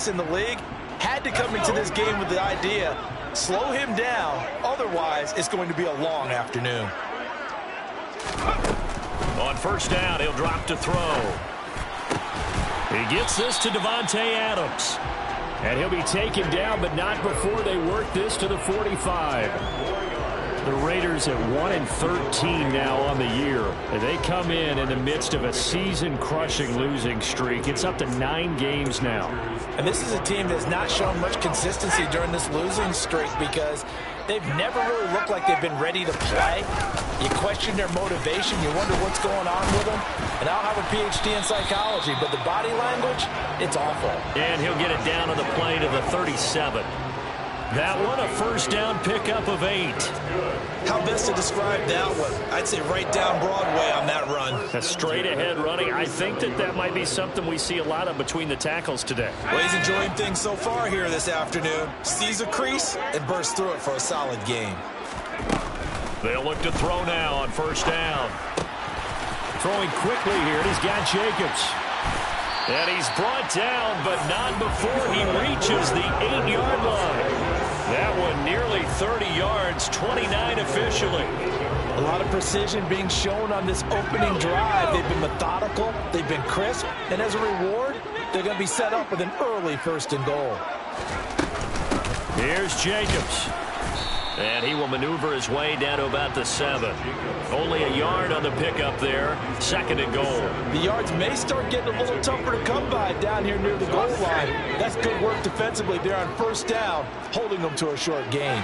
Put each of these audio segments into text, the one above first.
backs in the league, had to come into this game with the idea, slow him down, otherwise it's going to be a long afternoon. On first down, he'll drop to throw. He gets this to Davante Adams. And he'll be taken down, but not before they work this to the 45. The Raiders at 1-13 now on the year. They come in the midst of a season-crushing losing streak. It's up to 9 games now. And this is a team that's not shown much consistency during this losing streak because they've never really looked like they've been ready to play. You question their motivation. You wonder what's going on with them. And I'll have a PhD in psychology, but the body language, it's awful. And he'll get it down to the play to the 37. That one, a first down pickup of 8. How best to describe that one? I'd say right down Broadway on that run. A straight ahead running. I think that might be something we see a lot of between the tackles today. Well, he's enjoying things so far here this afternoon. Sees a crease and bursts through it for a solid game. They'll look to throw now on first down. Throwing quickly here, and he's got Jacobs. And he's brought down, but not before he reaches the 8-yard line. That one nearly 30 yards, 29 officially. A lot of precision being shown on this opening drive. They've been methodical, they've been crisp, and as a reward, they're going to be set up with an early 1st and goal. Here's Jacobs. And he will maneuver his way down to about the 7. Only a yard on the pickup there. 2nd and goal. The yards may start getting a little tougher to come by down here near the goal line. That's good work defensively there on first down, holding them to a short gain.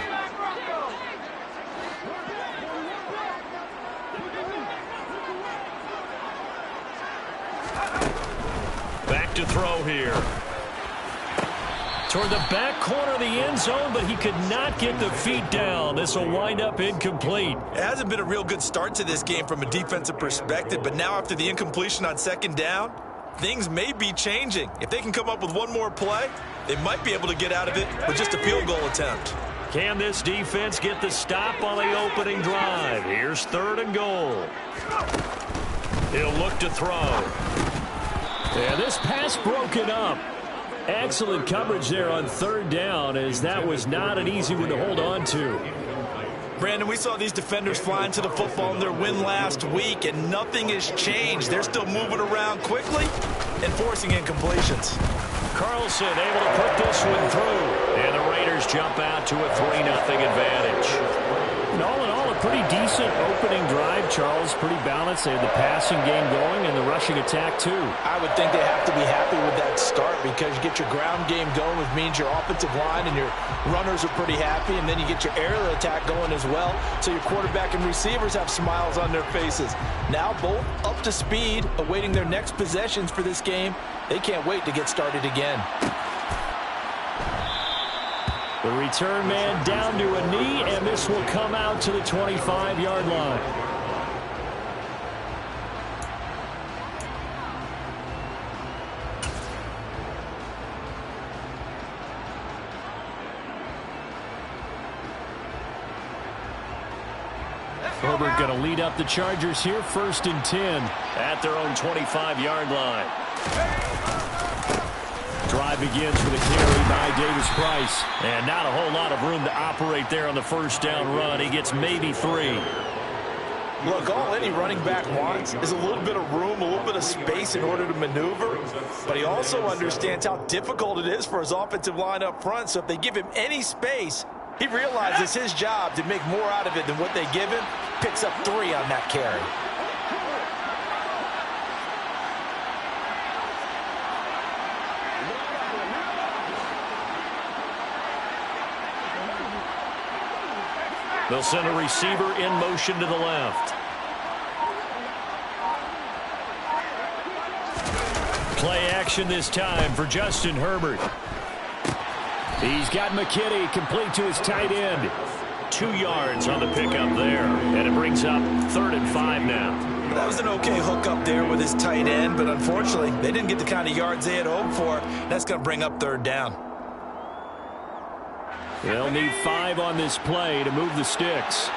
Back to throw here. Toward the back corner of the end zone, but he could not get the feet down. This will wind up incomplete. It hasn't been a real good start to this game from a defensive perspective, but now after the incompletion on 2nd down, things may be changing. If they can come up with one more play, they might be able to get out of it with just a field goal attempt. Can this defense get the stop on the opening drive? Here's 3rd and goal. He'll look to throw. And this pass broken up. Excellent coverage there on 3rd down, as that was not an easy one to hold on to. Brandon, we saw these defenders flying to the football in their win last week, and nothing has changed. They're still moving around quickly and forcing incompletions. Carlson able to put this one through, and the Raiders jump out to a 3-0 advantage. And all in all, a pretty decent opening drive, Charles. Pretty balanced. They had the passing game going and the rushing attack, too. I would think they have to be happy with that start because you get your ground game going, which means your offensive line and your runners are pretty happy, and then you get your aerial attack going as well, so your quarterback and receivers have smiles on their faces. Now both up to speed, awaiting their next possessions for this game. They can't wait to get started again. The return man down to a knee, and this will come out to the 25-yard line. Herbert going to lead up the Chargers here, 1st and 10 at their own 25-yard line. Drive begins with a carry by Davis Price. And not a whole lot of room to operate there on the first down run. He gets maybe 3. Look, all any running back wants is a little bit of room, a little bit of space in order to maneuver. But he also understands how difficult it is for his offensive line up front. So if they give him any space, he realizes his job to make more out of it than what they give him. Picks up 3 on that carry. They'll send a receiver in motion to the left. Play action this time for Justin Herbert. He's got McKinney complete to his tight end. 2 yards on the pickup there. And it brings up 3rd and 5 now. That was an okay hook up there with his tight end, but unfortunately, they didn't get the kind of yards they had hoped for. That's going to bring up 3rd down. They'll need 5 on this play to move the sticks.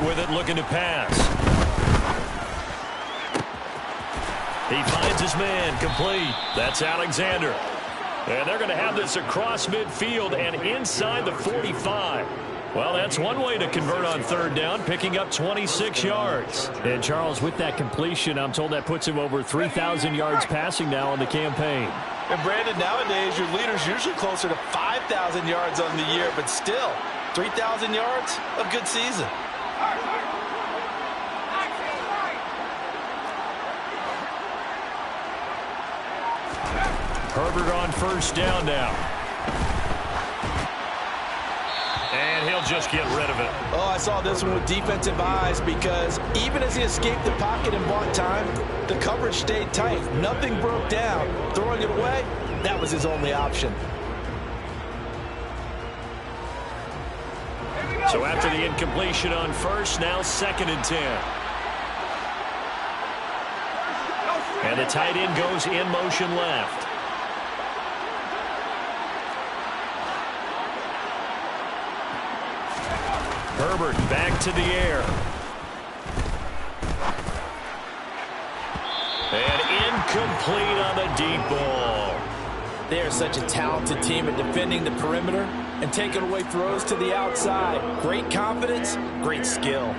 with it, looking to pass. He finds his man, complete. That's Alexander. And they're going to have this across midfield and inside the 45. Well, that's one way to convert on third down, picking up 26 yards. And, Charles, with that completion, I'm told that puts him over 3,000 yards passing now on the campaign. And, Brandon, nowadays your leader's usually closer to 5,000 yards on the year, but still, 3,000 yards, a good season. Herbert on first down now. And he'll just get rid of it. Oh, I saw this one with defensive eyes because even as he escaped the pocket and bought time, the coverage stayed tight. Nothing broke down. Throwing it away, that was his only option. So after the incompletion on first, now 2nd and 10. And the tight end goes in motion left. Herbert back to the air. And incomplete on the deep ball. They are such a talented team at defending the perimeter and taking away throws to the outside. Great confidence, great skill.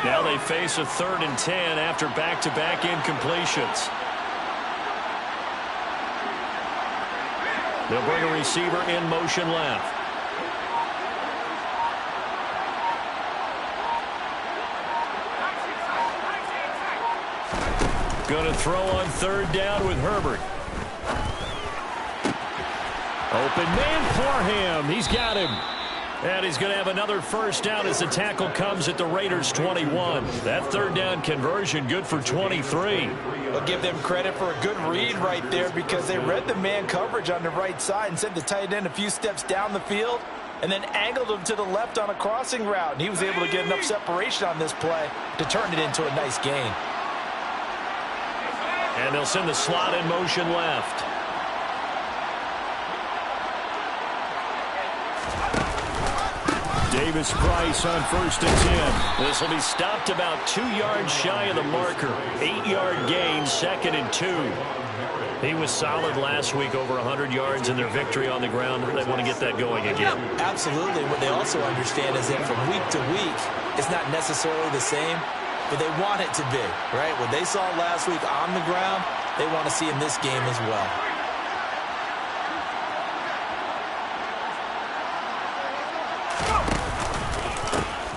Now they face a 3rd and 10 after back-to-back incompletions. They'll bring a receiver in motion left. Going to throw on 3rd down with Herbert. Open man for him. He's got him. And he's going to have another first down as the tackle comes at the Raiders' 21. That 3rd down conversion good for 23. I'll give them credit for a good read right there because they read the man coverage on the right side and sent the tight end a few steps down the field and then angled him to the left on a crossing route. And he was able to get enough separation on this play to turn it into a nice gain. And they'll send the slot in motion left. Davis Price on 1st and 10. This will be stopped about 2 yards shy of the marker. 8-yard gain, 2nd and 2. He was solid last week, over 100 yards in their victory on the ground. They want to get that going again. Absolutely. What they also understand is that from week to week, it's not necessarily the same, but they want it to be, right? What they saw last week on the ground, they want to see in this game as well.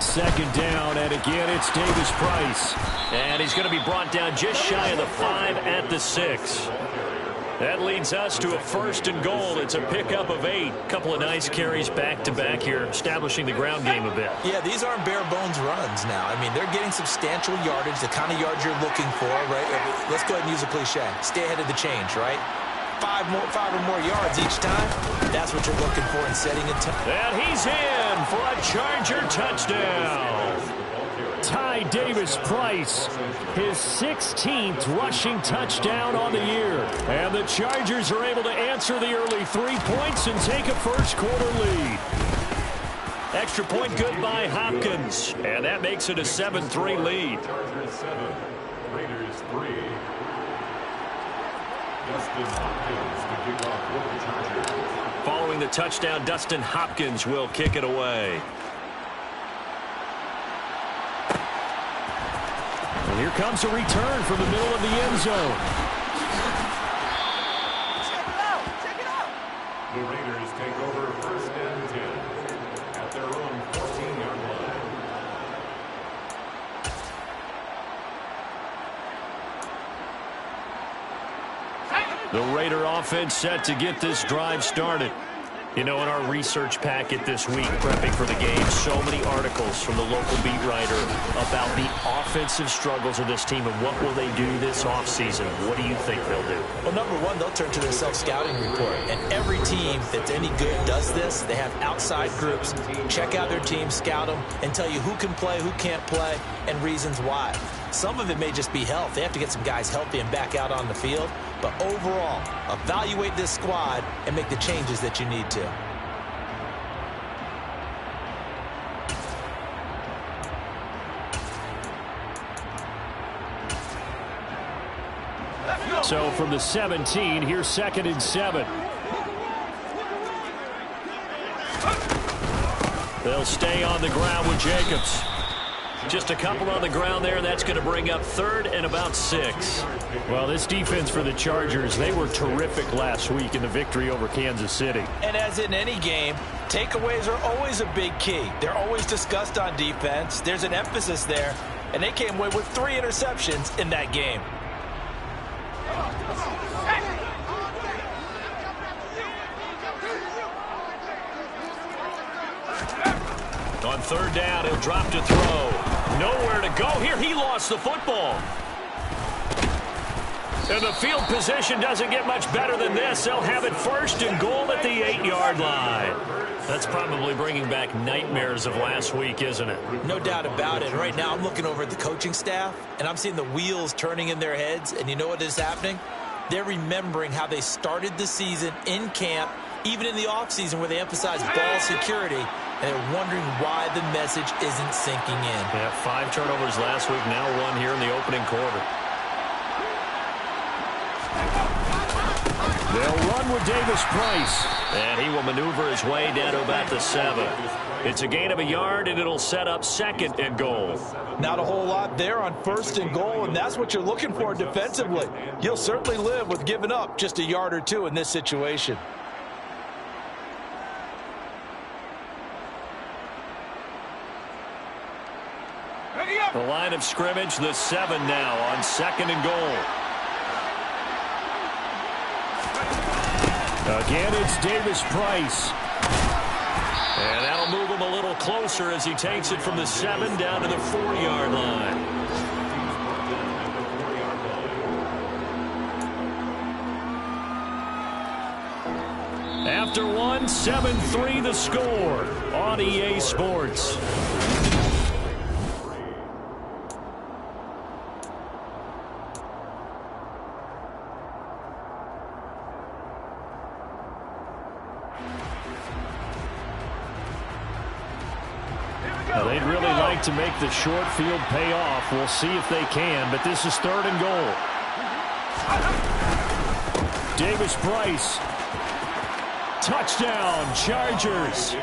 Second down, and again it's Davis Price. And he's going to be brought down just shy of the 5 at the 6. That leads us to a 1st and goal. It's a pickup of 8. Couple of nice carries back-to-back here, establishing the ground game a bit. Yeah, these aren't bare-bones runs now. I mean, they're getting substantial yardage, the kind of yards you're looking for, right? Let's go ahead and use a cliche. Stay ahead of the change, right? 5 or more yards each time. That's what you're looking for in setting a time. And he's in for a Charger touchdown. Ty Davis Price, his 16th rushing touchdown on the year. And the Chargers are able to answer the early 3 points and take a first-quarter lead. Extra point good by Hopkins. And that makes it a 7-3 lead. Chargers 7, Raiders 3. Dustin Hopkins to kick off for the Chargers. Following the touchdown, Dustin Hopkins will kick it away. And here comes a return from the middle of the end zone. The Raiders take over 1st and 10 at their own 14-yard line. The Raider offense set to get this drive started. You know, in our research packet this week, prepping for the game, so many articles from the local beat writer about the offensive struggles of this team and what will they do this this offseason, what do you think they'll do? Well, number one, they'll turn to their self-scouting report. And every team that's any good does this. They have outside groups. Check out their team, scout them, and tell you who can play, who can't play, and reasons why. Some of it may just be health. They have to get some guys healthy and back out on the field. But overall, evaluate this squad and make the changes that you need to. So from the 17, here's 2nd and 7. They'll stay on the ground with Jacobs. Just a couple on the ground there. That's going to bring up 3rd and about 6. Well, this defense for the Chargers, they were terrific last week in the victory over Kansas City. And as in any game, takeaways are always a big key. They're always discussed on defense. There's an emphasis there, and they came away with 3 interceptions in that game. On 3rd down, he'll drop to throw. Nowhere to go here. He lost the football. And the field position doesn't get much better than this. They'll have it 1st and goal at the 8-yard line. That's probably bringing back nightmares of last week, isn't it? No doubt about it. Right now, I'm looking over at the coaching staff, and I'm seeing the wheels turning in their heads. And you know what is happening? They're remembering how they started the season in camp, even in the offseason where they emphasized ball security. And they're wondering why the message isn't sinking in. Yeah, 5 turnovers last week, now 1 here in the opening quarter. They'll run with Davis Price. And he will maneuver his way down to about the 7. It's a gain of a yard, and it'll set up 2nd and goal. Not a whole lot there on 1st and goal, and that's what you're looking for defensively. You'll certainly live with giving up just a yard or 2 in this situation. The line of scrimmage, the 7 now on 2nd and goal. Again, it's Davis Price. And that'll move him a little closer as he takes it from the 7 down to the 4-yard line. After one, 7-3 the score on EA Sports. They'd really like to make the short field pay off. We'll see if they can, but this is 3rd and goal. Davis Price. Touchdown, Chargers.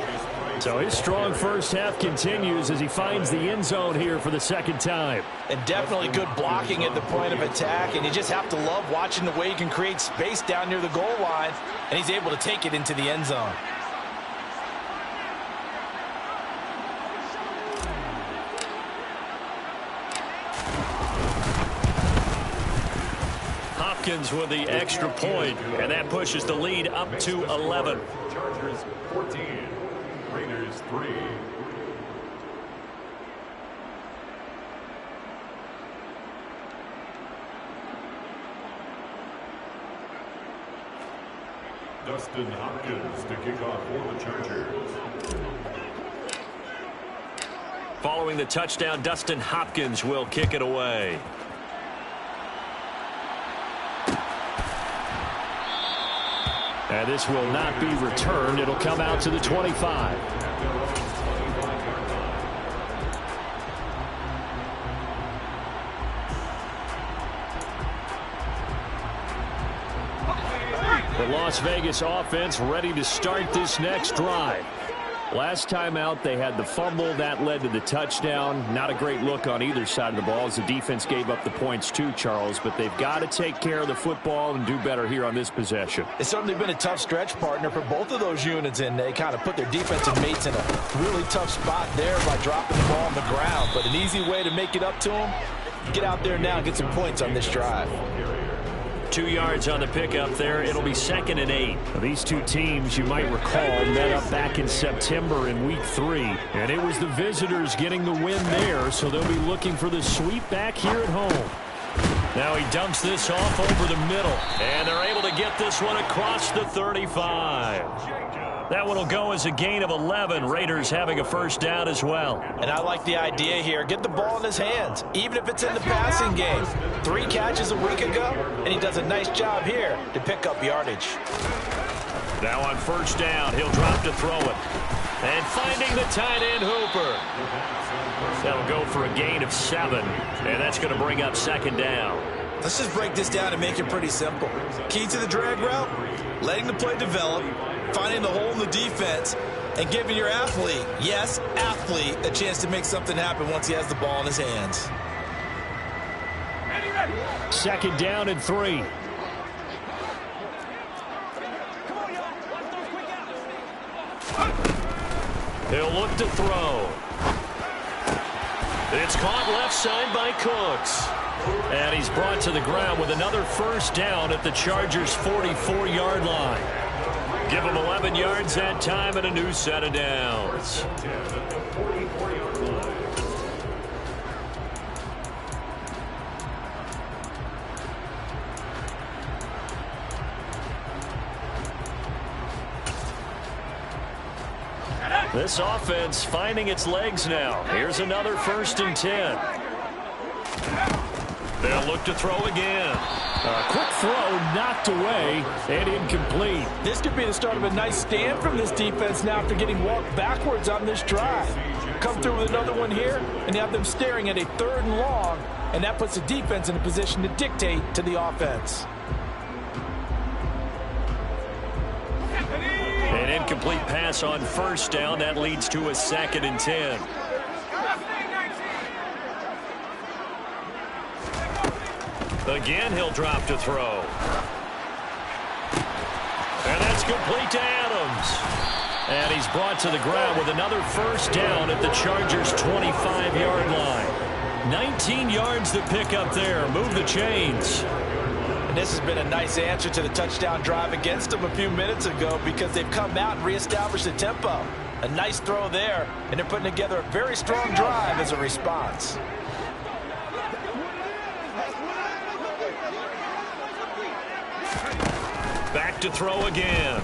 So his strong first half continues as he finds the end zone here for the 2nd time. And definitely good blocking at the point of attack, and you just have to love watching the way he can create space down near the goal line, and he's able to take it into the end zone. Hopkins with the extra point, and that pushes the lead up to 11. Chargers 14, Raiders 3. Dustin Hopkins to kick off for the Chargers. Following the touchdown, Dustin Hopkins will kick it away. And this will not be returned. It'll come out to the 25. The Las Vegas offense ready to start this next drive. Last time out, they had the fumble. That led to the touchdown. Not a great look on either side of the ball as the defense gave up the points too, Charles. But they've got to take care of the football and do better here on this possession. It's certainly been a tough stretch, partner, for both of those units, and they kind of put their defensive mates in a really tough spot there by dropping the ball on the ground. But an easy way to make it up to them, get out there now and get some points on this drive. 2 yards on the pickup there. It'll be 2nd and 8. Now, these two teams, you might recall, met up back in September in Week 3. And it was the visitors getting the win there, so they'll be looking for the sweep back here at home. Now he dumps this off over the middle, and they're able to get this one across the 35. That one will go as a gain of 11. Raiders having a first down as well. And I like the idea here. Get the ball in his hands, even if it's in the passing game. 3 catches a week ago, and he does a nice job here to pick up yardage. Now on first down, he'll drop to throw it. And finding the tight end Hooper. That'll go for a gain of 7, and that's going to bring up second down. Let's just break this down and make it pretty simple. Key to the drag route, letting the play develop, finding the hole in the defense, and giving your athlete, yes, athlete, a chance to make something happen once he has the ball in his hands. Second down and 3. He'll look to throw. It's caught left side by Cooks. And he's brought to the ground with another first down at the Chargers' 44-yard line. Give him 11 yards that time and a new set of downs. This offense finding its legs now. Here's another 1st and 10. They'll look to throw again. A quick throw knocked away and incomplete. This could be the start of a nice stand from this defense now after getting walked backwards on this drive. Come through with another one here, and you have them staring at a 3rd and long, and that puts the defense in a position to dictate to the offense. An incomplete pass on first down. That leads to a 2nd and 10. Again, he'll drop to throw. And that's complete to Adams. And he's brought to the ground with another first down at the Chargers' 25-yard line. 19 yards to pick up there. Move the chains. And this has been a nice answer to the touchdown drive against them a few minutes ago because they've come out and reestablished the tempo. A nice throw there, and they're putting together a very strong drive as a response. Back to throw again.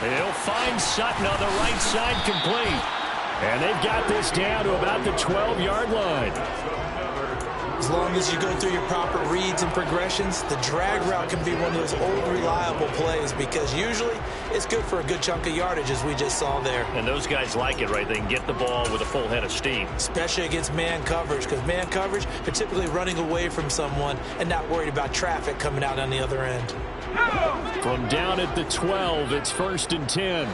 He'll find Sutton on the right side, complete. And they've got this down to about the 12-yard line. As long as you go through your proper reads and progressions, the drag route can be one of those old reliable plays because usually it's good for a good chunk of yardage as we just saw there. And those guys like it, right? They can get the ball with a full head of steam. Especially against man coverage because man coverage, they're typically running away from someone and not worried about traffic coming out on the other end. From down at the 12, it's 1st and 10.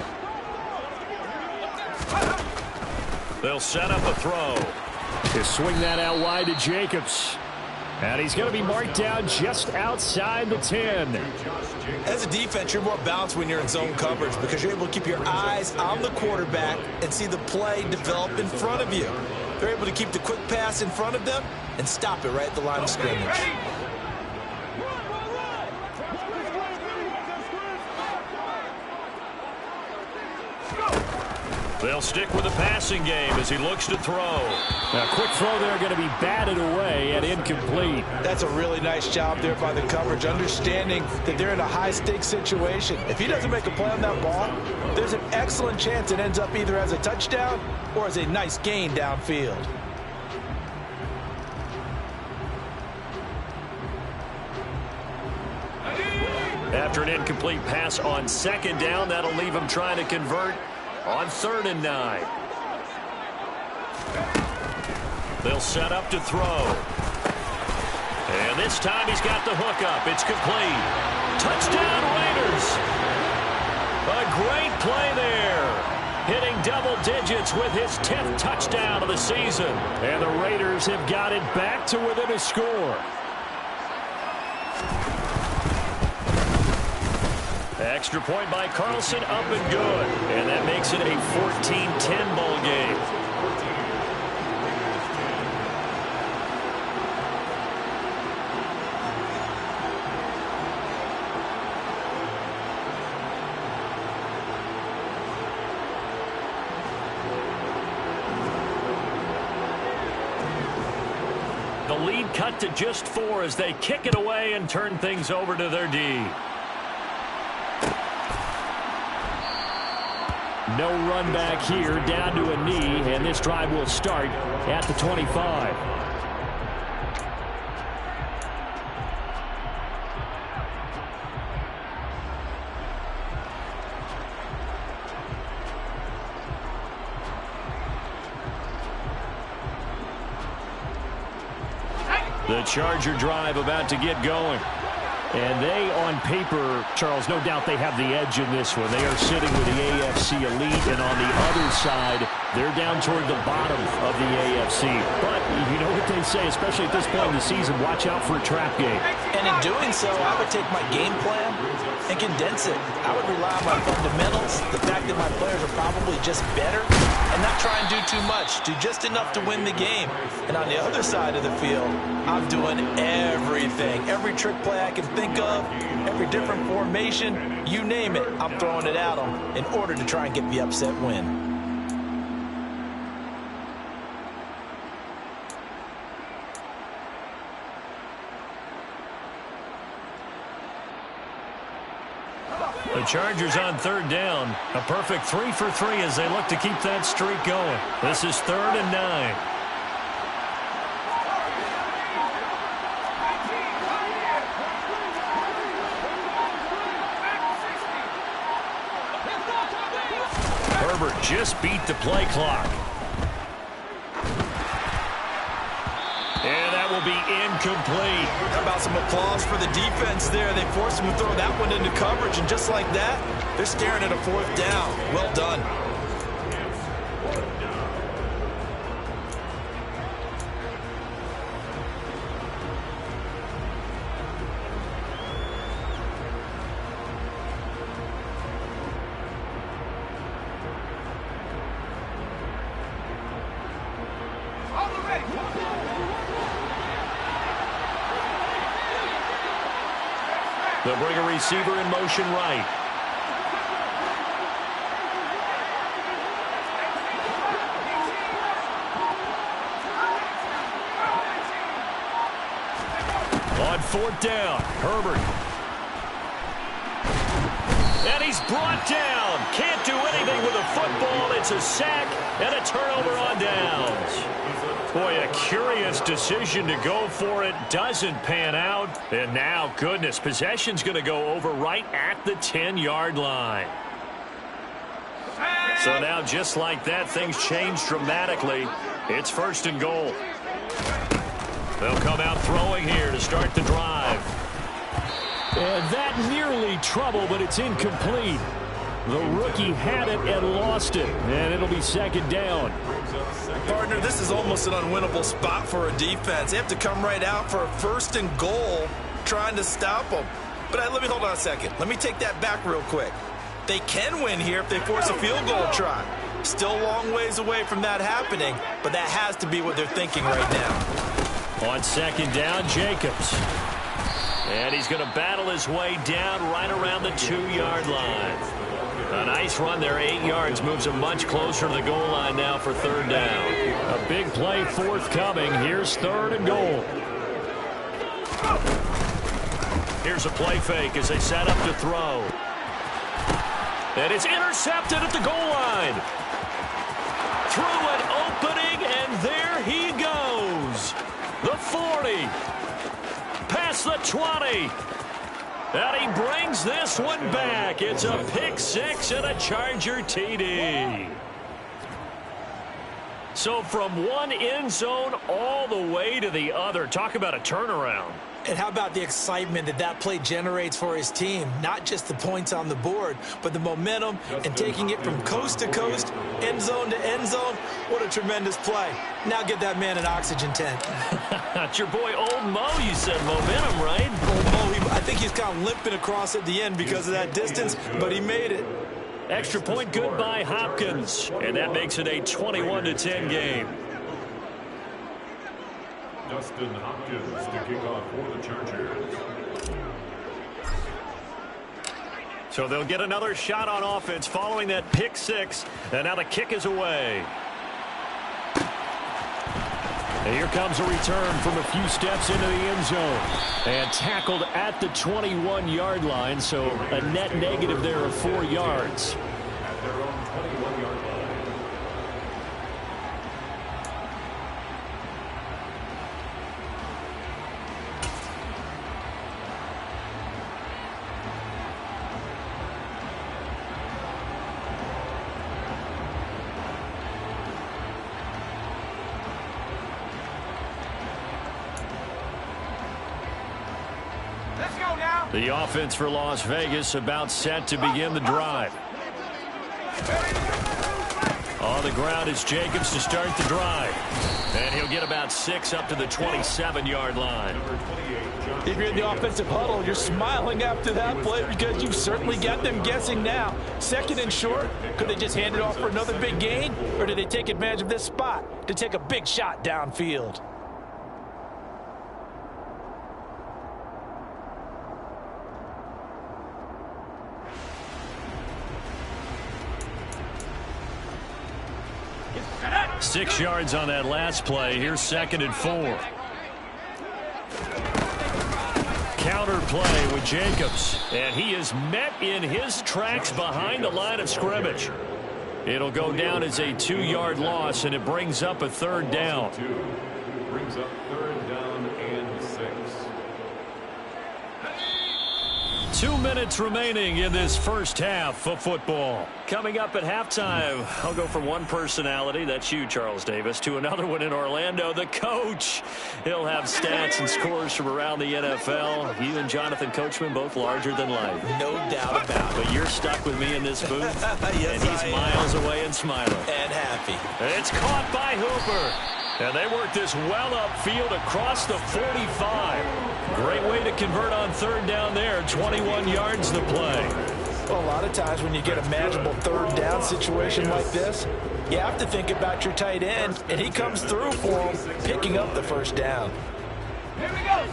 They'll set up a throw. To swing that out wide to Jacobs. And he's going to be marked down just outside the 10. As a defense, you're more balanced when you're in zone coverage because you're able to keep your eyes on the quarterback and see the play develop in front of you. They're able to keep the quick pass in front of them and stop it right at the line of scrimmage. They'll stick with the passing game as he looks to throw. A quick throw there going to be batted away and incomplete. That's a really nice job there by the coverage, understanding that they're in a high-stakes situation. If he doesn't make a play on that ball, there's an excellent chance it ends up either as a touchdown or as a nice gain downfield. After an incomplete pass on 2nd down, that'll leave him trying to convert on 3rd and 9. They'll set up to throw. And this time he's got the hook up. It's complete. Touchdown Raiders. A great play there. Hitting double digits with his 10th touchdown of the season. And the Raiders have got it back to within a score. Extra point by Carlson, up and good. And that makes it a 14-10 ball game. The lead lead cut to just 4 as they kick it away and turn things over to their D. No run back here, down to a knee, and this drive will start at the 25. The Charger drive about to get going. And they, on paper, Charles, no doubt they have the edge in this one. They are sitting with the AFC elite, and on the other side, they're down toward the bottom of the AFC. But you know what they say, especially at this point in the season, watch out for a trap game. And in doing so, I would take my game plan and condense it. I would rely on my fundamentals, the fact that my players are probably just better, and not try and do too much. Do just enough to win the game. And on the other side of the field, I'm doing everything. Every trick play I can think of, every different formation, you name it, I'm throwing it at them in order to try and get the upset win. The Chargers on 3rd down. A perfect 3 for 3 as they look to keep that streak going. This is 3rd and 9. Herbert just beat the play clock. And that will be incomplete. How about some applause for the defense there? They forced him to throw that one into coverage, and just like that, they're staring at a 4th down. Well done. They'll bring a receiver in motion right. On 4th down, Herbert. And he's brought down. Can't do anything with a football. It's a sack and a turnover on downs. Boy, a curious decision to go for it. Doesn't pan out. And now, goodness, possession's going to go over right at the 10-yard line. So now, just like that, things change dramatically. It's 1st and goal. They'll come out throwing here to start the drive. And that nearly trouble, but it's incomplete. The rookie had it and lost it, and it'll be 2nd down. Partner, this is almost an unwinnable spot for a defense. They have to come right out for a 1st and goal trying to stop them. But let me hold on a second. Let me take that back real quick. They can win here if they force a field goal try. Still a long ways away from that happening, but that has to be what they're thinking right now. On 2nd down, Jacobs. And he's going to battle his way down right around the 2-yard line. A nice run there, 8 yards, moves him much closer to the goal line now for 3rd down. A big play forthcoming. Here's 3rd and goal. Here's a play fake as they set up to throw. And it's intercepted at the goal line. Through an opening, and there he goes. The 40. Past the 20. And he brings this one back. It's a pick 6 and a Charger TD. So from one end zone all the way to the other. Talk about a turnaround. And how about the excitement that that play generates for his team? Not just the points on the board, but the momentum and taking it from coast to coast, end zone to end zone. What a tremendous play. Now get that man an oxygen tent. It's your boy Old Mo, you said. Momentum, right? Old Mo, I think he's kind of limping across at the end because of that distance, but he made it. Extra point good by Hopkins. And that makes it a 21-10 game. Dustin Hopkins to kick off for the Chargers. So they'll get another shot on offense following that pick 6. And now the kick is away. And here comes a return from a few steps into the end zone. And tackled at the 21-yard line, so a net negative there of 4 yards. At their own 21-yard line. The offense for Las Vegas about set to begin the drive. On the ground is Jacobs to start the drive. And he'll get about 6 up to the 27-yard line. If you're in the offensive huddle, you're smiling after that play because you certainly got them guessing now. 2nd and short, could they just hand it off for another big gain? Or did they take advantage of this spot to take a big shot downfield? Six yards on that last play. Here's 2nd and 4. Counter play with Jacobs. And he is met in his tracks behind the line of scrimmage. It'll go down as a 2-yard loss, and it brings up a 3rd down. Brings up 3rd down and 6. 2 minutes remaining in this first half of football. Coming up at halftime, I'll go from one personality, that's you, Charles Davis, to another one in Orlando, the coach. He'll have stats and scores from around the NFL. You and Jonathan Coachman both larger than life. No doubt about it. But you're stuck with me in this booth, Yes, and he's miles away and smiling. And happy. It's caught by Hooper. And they work this well upfield across the 45. Great way to convert on 3rd down there. 21 yards to play. Well, a lot of times when you get a manageable 3rd down situation like this, you have to think about your tight end, and he comes through for him, picking up the 1st down. Here we go.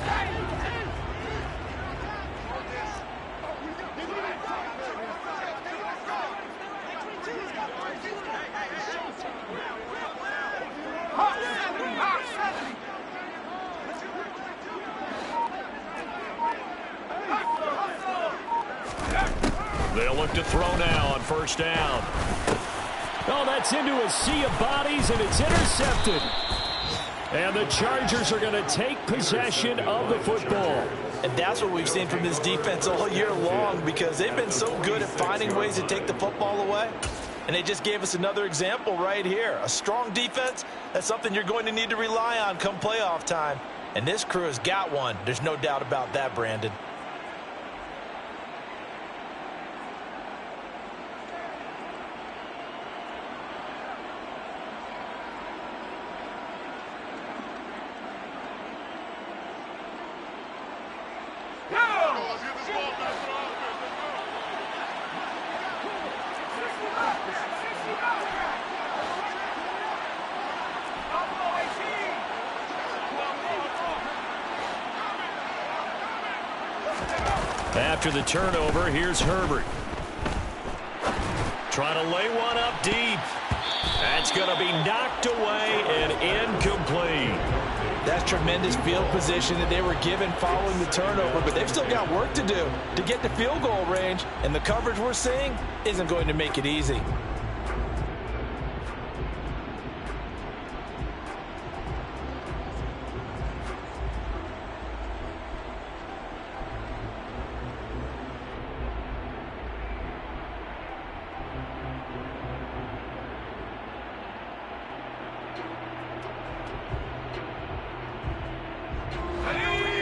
They'll look to throw now on 1st down. Oh, that's into a sea of bodies, and it's intercepted. And the Chargers are going to take possession of the football. And that's what we've seen from this defense all year long, because they've been so good at finding ways to take the football away. And they just gave us another example right here. A strong defense, that's something you're going to need to rely on come playoff time. And this crew has got one. There's no doubt about that, Brandon. After the turnover, here's Herbert. Trying to lay one up deep. That's going to be knocked away and incomplete. That's tremendous field position that they were given following the turnover, but they've still got work to do to get to field goal range, and the coverage we're seeing isn't going to make it easy.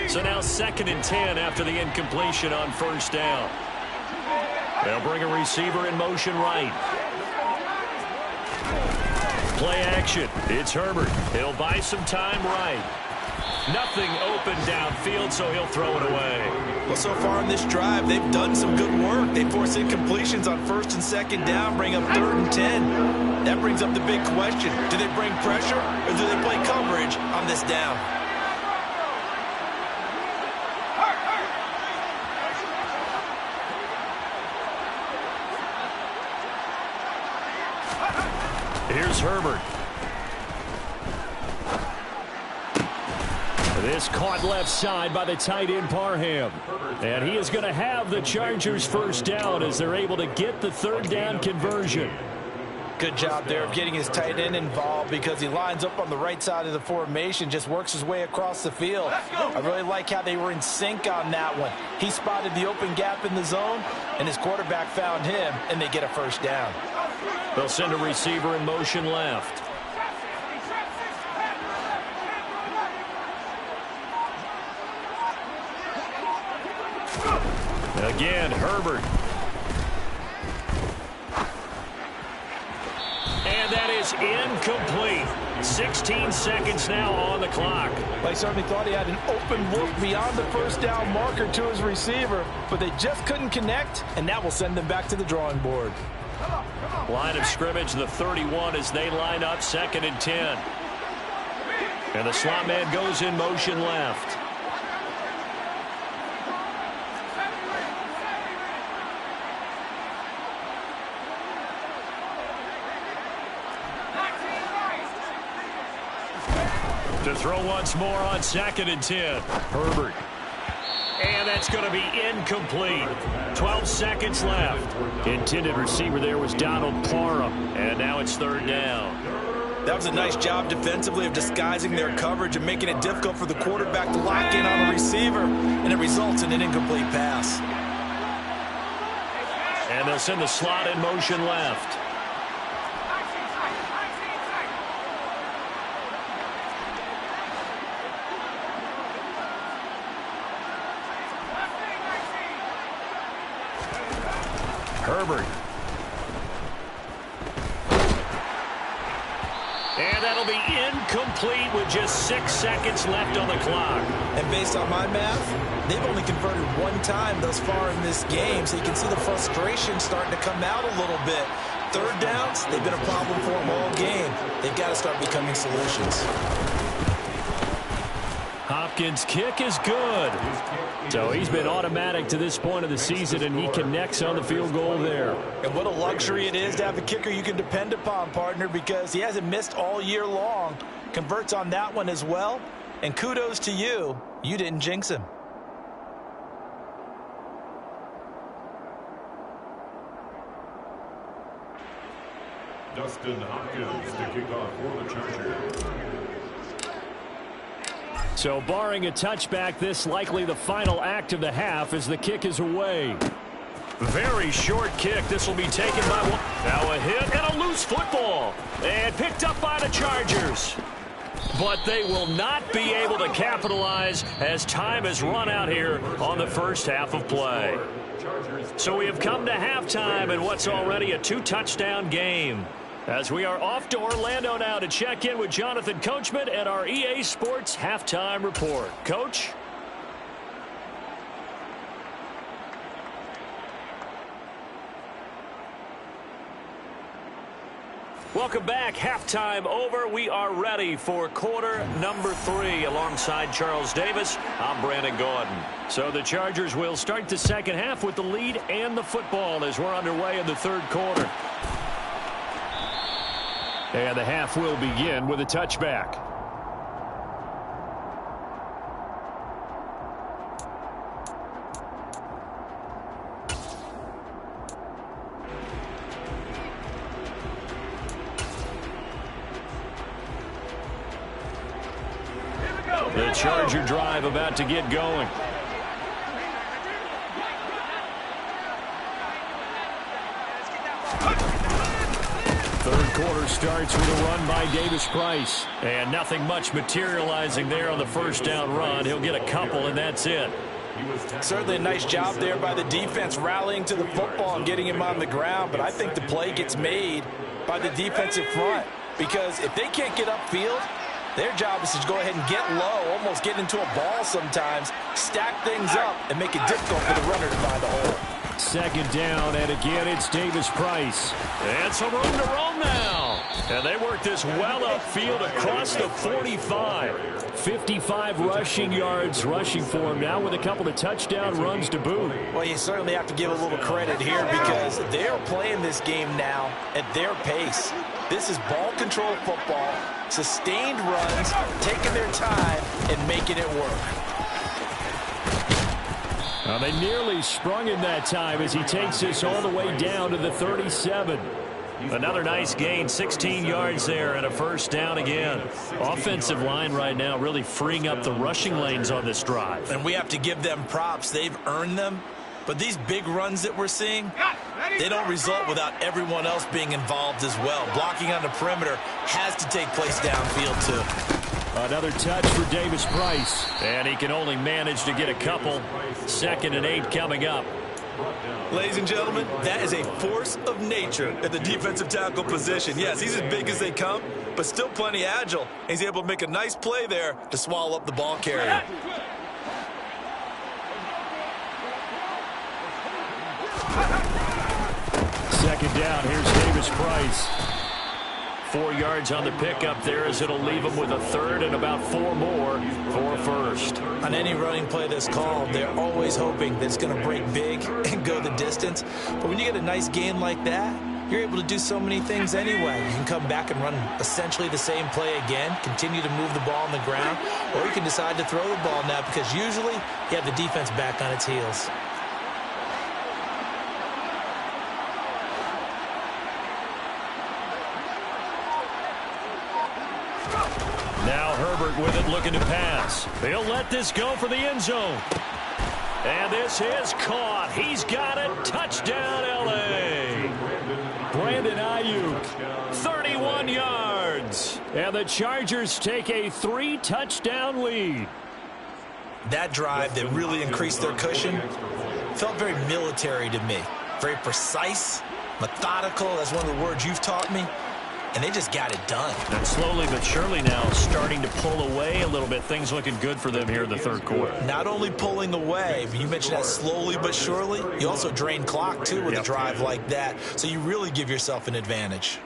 So now 2nd and 10 after the incompletion on 1st down. They'll bring a receiver in motion right. Play action. It's Herbert. He'll buy some time right. Nothing open downfield, so he'll throw it away. Well, so far in this drive, they've done some good work. They force incompletions on 1st and 2nd down, bring up 3rd and 10. That brings up the big question. Do they bring pressure, or do they play coverage on this down? Here's Herbert. This caught left side by the tight end Parham. And he is going to have the Chargers first down as they're able to get the third down conversion. Good job there of getting his tight end involved because he lines up on the right side of the formation, just works his way across the field. I really like how they were in sync on that one. He spotted the open gap in the zone, and his quarterback found him, and they get a first down. They'll send a receiver in motion left. Again, Herbert. And that is incomplete. 16 seconds now on the clock. I certainly thought he had an open look beyond the first down marker to his receiver, but they just couldn't connect, and that will send them back to the drawing board. Line of scrimmage, the 31 as they line up, 2nd and 10. And the slot man goes in motion left. To throw once more on 2nd and 10. Herbert. And that's going to be incomplete. 12 seconds left. Intended receiver there was Donald Parham. And now it's 3rd down. That was a nice job defensively of disguising their coverage and making it difficult for the quarterback to lock in on a receiver. And it results in an incomplete pass. And they'll send the slot in motion left. Herbert. And that'll be incomplete with just 6 seconds left on the clock. And based on my math, they've only converted one time thus far in this game, so you can see the frustration starting to come out a little bit. 3rd downs, they've been a problem for them all game. They've got to start becoming solutions. Hopkins' kick is good. So he's been automatic to this point of the season, and he connects on the field goal there. And what a luxury it is to have a kicker you can depend upon, partner, because he hasn't missed all year long. Converts on that one as well. And kudos to you. You didn't jinx him. Dustin Hopkins to kick off for the Chargers. So barring a touchback, this likely the final act of the half as the kick is away. Very short kick. This will be taken by one. Now a hit and a loose football. And picked up by the Chargers. But they will not be able to capitalize as time has run out here on the first half of play. So we have come to halftime in what's already a 2-touchdown game. As we are off to Orlando now to check in with Jonathan Coachman at our EA Sports Halftime Report. Coach? Welcome back. Halftime over. We are ready for quarter number 3. Alongside Charles Davis, I'm Brandon Gordon. So the Chargers will start the second half with the lead and the football as we're underway in the 3rd quarter. And the half will begin with a touchback. The Charger drive about to get going. Quarter starts with a run by Davis Price. And nothing much materializing there on the first down run. He'll get a couple, and that's it. Certainly a nice job there by the defense rallying to the football and getting him on the ground. But I think the play gets made by the defensive front. Because if they can't get upfield, their job is to go ahead and get low, almost get into a ball sometimes, stack things up, and make it difficult for the runner to find a hole. 2nd down, and again, it's Davis Price. And some room to roam now. And they work this well upfield across the 45. 55 rushing yards rushing for him now with a couple of touchdown runs to boot. Well, you certainly have to give a little credit here because they're playing this game now at their pace. This is ball control football. Sustained runs, taking their time, and making it work. Well, they nearly sprung him that time as he takes this all the way down to the 37. Another nice gain, 16 yards there and a first down again. Offensive line right now really freeing up the rushing lanes on this drive. And we have to give them props. They've earned them. But these big runs that we're seeing, they don't result without everyone else being involved as well. Blocking on the perimeter has to take place downfield too. Another touch for Davis Price. And he can only manage to get a couple. 2nd and 8 coming up. Ladies and gentlemen, that is a force of nature at the defensive tackle position. Yes, he's as big as they come, but still plenty agile. He's able to make a nice play there to swallow up the ball carrier. Second down, here's Davis Price. 4 yards on the pickup there as it'll leave him with a third and about 4 more for a first. On any running play that's called, they're always hoping that it's going to break big and go the distance. But when you get a nice gain like that, you're able to do so many things anyway. You can come back and run essentially the same play again, continue to move the ball on the ground, or you can decide to throw the ball now because usually you have the defense back on its heels. Now Herbert with it, looking to pass. He'll let this go for the end zone. And this is caught. He's got it. Touchdown, L.A. Brandon Ayuk, 31 yards. And the Chargers take a 3-touchdown lead. That drive that really increased their cushion felt very military to me. Very precise, methodical. That's one of the words you've taught me. And they just got it done. And slowly but surely now starting to pull away a little bit. Things looking good for them here in the third quarter. Not only pulling away, but you mentioned that slowly but surely. You also drain clock, too, with a drive like that. So you really give yourself an advantage.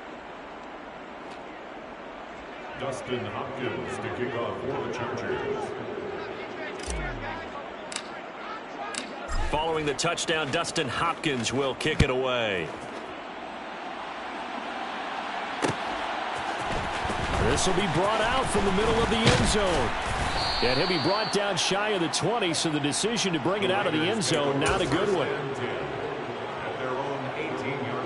Dustin Hopkins to kick off for the Chargers. Following the touchdown, Dustin Hopkins will kick it away. This will be brought out from the middle of the end zone. And he'll be brought down shy of the 20, so the decision to bring it out of the end zone, not a good one. At their own 18-yard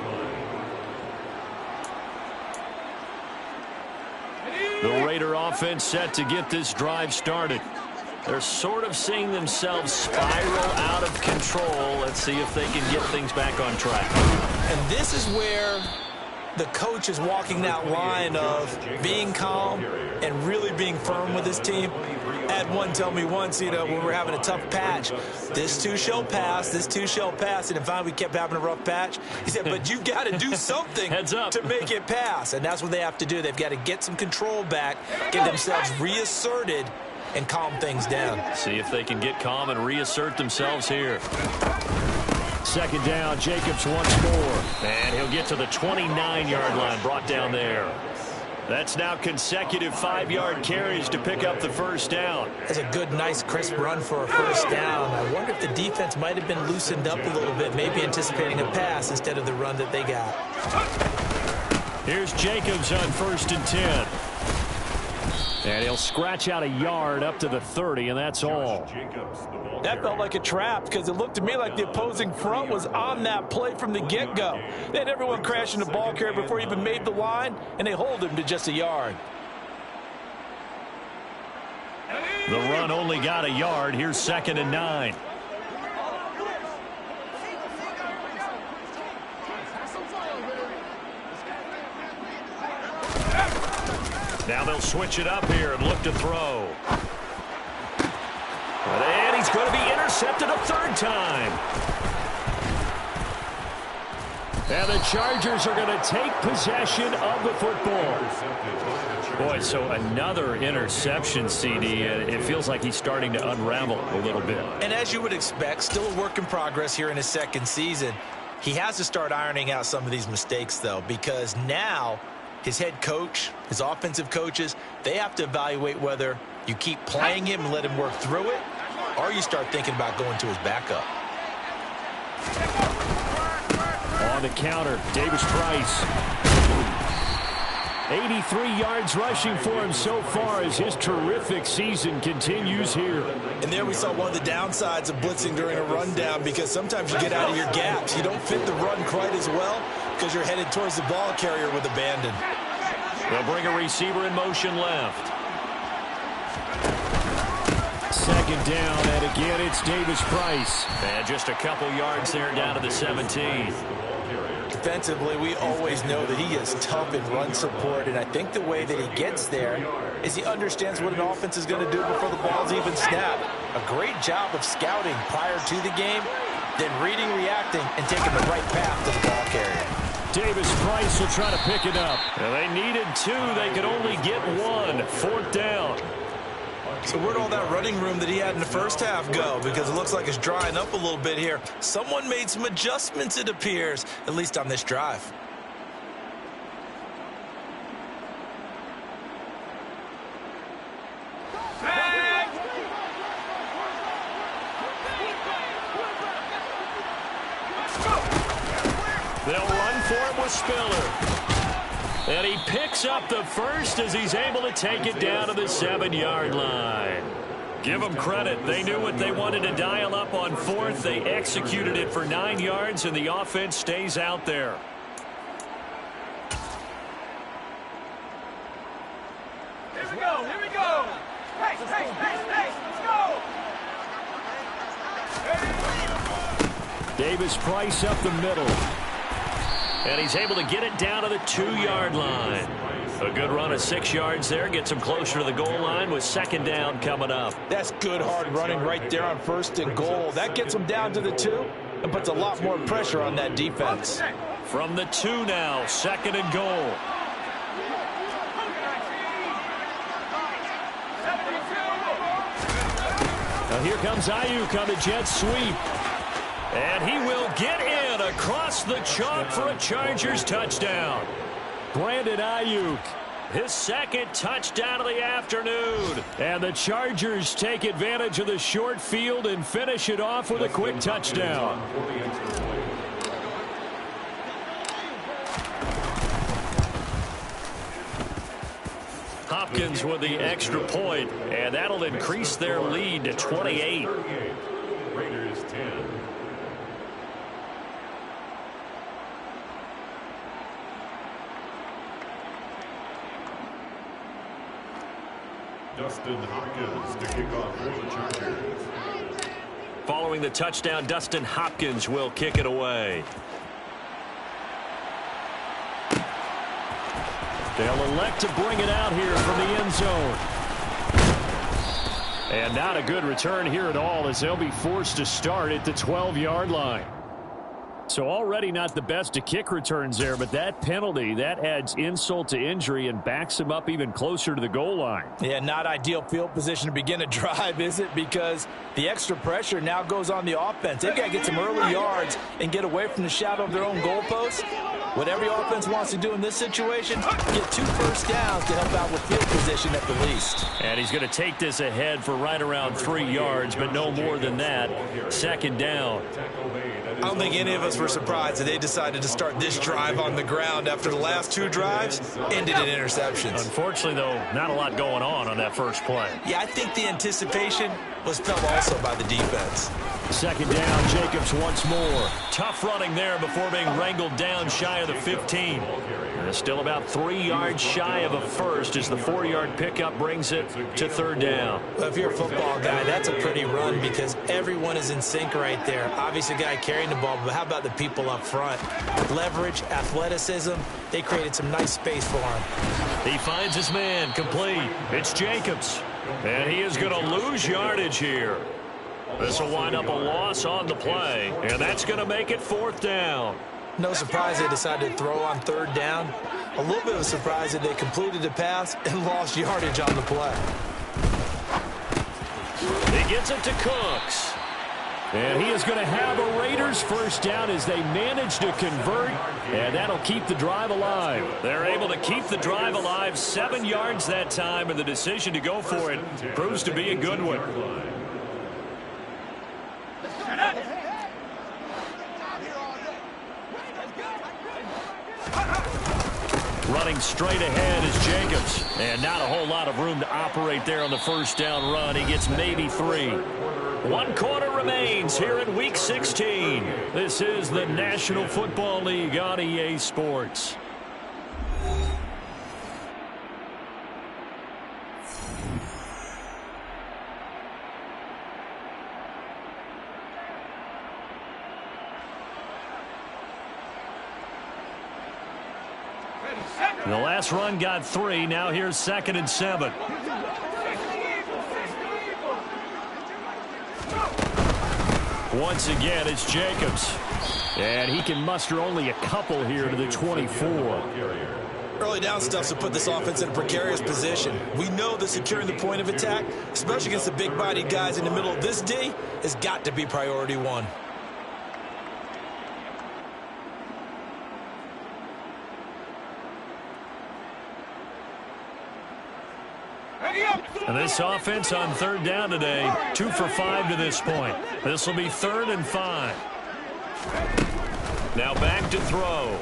line. The Raider offense set to get this drive started. They're sort of seeing themselves spiral out of control. Let's see if they can get things back on track. And this is where the coach is walking that line of being calm and really being firm with his team. I had one tell me once, when we're having a tough patch, this too shall pass, this too shall pass. And if finally we kept having a rough patch, he said, but you've got to do something to make it pass. And that's what they have to do. They've got to get some control back, get themselves reasserted, and calm things down. See if they can get calm and reassert themselves here. Second down, Jacobs once more. And he'll get to the 29-yard line, brought down there. That's now consecutive 5-yard carries to pick up the first down. That's a good, nice, crisp run for a first down. I wonder if the defense might have been loosened up a little bit, maybe anticipating a pass instead of the run that they got. Here's Jacobs on 1st and 10. And he'll scratch out a yard up to the 30, and that's all. That felt like a trap because it looked to me like the opposing front was on that play from the get-go. They had everyone crashing the ball carrier before he even made the line, and they hold him to just a yard. The run only got a yard. Here's 2nd and 9. Now they'll switch it up here and look to throw. And he's going to be intercepted a third time. And the Chargers are going to take possession of the football. Boy, so another interception, CD. It feels like he's starting to unravel a little bit. And as you would expect, still a work in progress here in his second season. He has to start ironing out some of these mistakes, though, because now his head coach, his offensive coaches, they have to evaluate whether you keep playing him and let him work through it, or you start thinking about going to his backup. On the counter, Davis Price. 83 yards rushing for him so far as his terrific season continues here. And there we saw one of the downsides of blitzing during a rundown, because sometimes you get out of your gaps. You don't fit the run quite as well because you're headed towards the ball carrier with abandon. They'll bring a receiver in motion left. Second down, and again it's Davis Price. And just a couple yards there down to the 17. Defensively, we always know that he is tough in run support, and I think the way that he gets there is he understands what an offense is going to do before the ball's even snapped. A great job of scouting prior to the game, then reading, reacting, and taking the right path to the ball carrier. Davis Price will try to pick it up. And they needed two. They could only get one. Fourth down. So where'd all that running room that he had in the first half go? Because it looks like it's drying up a little bit here. Someone made some adjustments, it appears, at least on this drive. They'll run for it with Spiller. And he picks up the first as he's able to take it down to the 7-yard line. Give them credit. They knew what they wanted to dial up on fourth. They executed it for 9 yards, and the offense stays out there. Here we go. Here we go. Pace, pace, pace, pace. Let's go. Davis Price up the middle. And he's able to get it down to the 2-yard line. A good run of 6 yards there. Gets him closer to the goal line with second down coming up. That's good hard running right there on first and goal. That gets him down to the 2 and puts a lot more pressure on that defense. From the 2 now, second and goal. Now here comes Ayuk on the jet sweep. And he will get in across the chalk for a Chargers touchdown. Brandon Ayuk, his second touchdown of the afternoon. And the Chargers take advantage of the short field and finish it off with a quick touchdown. Hopkins with the extra point, and that'll increase their lead to 28. Raiders 10. Dustin Hopkins to kick off for the Chargers. Following the touchdown, Dustin Hopkins will kick it away. They'll elect to bring it out here from the end zone. And not a good return here at all, as they'll be forced to start at the 12-yard line. So already not the best of kick returns there, but that penalty, that adds insult to injury and backs him up even closer to the goal line. Yeah, not ideal field position to begin a drive, is it? Because the extra pressure now goes on the offense. They've got to get some early yards and get away from the shadow of their own goalposts. What every offense wants to do in this situation, get 2 first downs to help out with field position at the least. And he's going to take this ahead for right around 3 yards, but no more than that. Second down. I don't think any of us were surprised that they decided to start this drive on the ground after the last 2 drives ended in interceptions. Unfortunately, though, not a lot going on that first play. Yeah, I think the anticipation was felt also by the defense. Second down, Jacobs once more. Tough running there before being wrangled down shy of the 15. And it's still about 3 yards shy of a first as the 4-yard pickup brings it to third down. Well, if you're a football guy, that's a pretty run because everyone is in sync right there. Obviously, a guy carrying the ball, but how about the people up front? Leverage, athleticism, they created some nice space for him. He finds his man complete. It's Jacobs. And he is going to lose yardage here. This will wind up a loss on the play, and that's going to make it fourth down. No surprise they decided to throw on third down. A little bit of a surprise that they completed the pass and lost yardage on the play. He gets it to Cooks. And he is going to have a Raiders first down as they manage to convert, and that'll keep the drive alive. They're able to keep the drive alive 7 yards that time, and the decision to go for it proves to be a good one. Running running straight ahead is Jacobs. And not a whole lot of room to operate there on the first down run. He gets maybe 3. 1 quarter remains here in Week 16. This is the National Football League on EA Sports. The last run got 3. Now here's 2nd and 7. Once again, it's Jacobs. And he can muster only a couple here to the 24. Early down stuff to put this offense in a precarious position. We know that securing the point of attack, especially against the big-bodied guys in the middle of this D, has got to be priority 1. And this offense on 3rd down today, 2 for 5 to this point. This will be 3rd and 5. Now back to throw.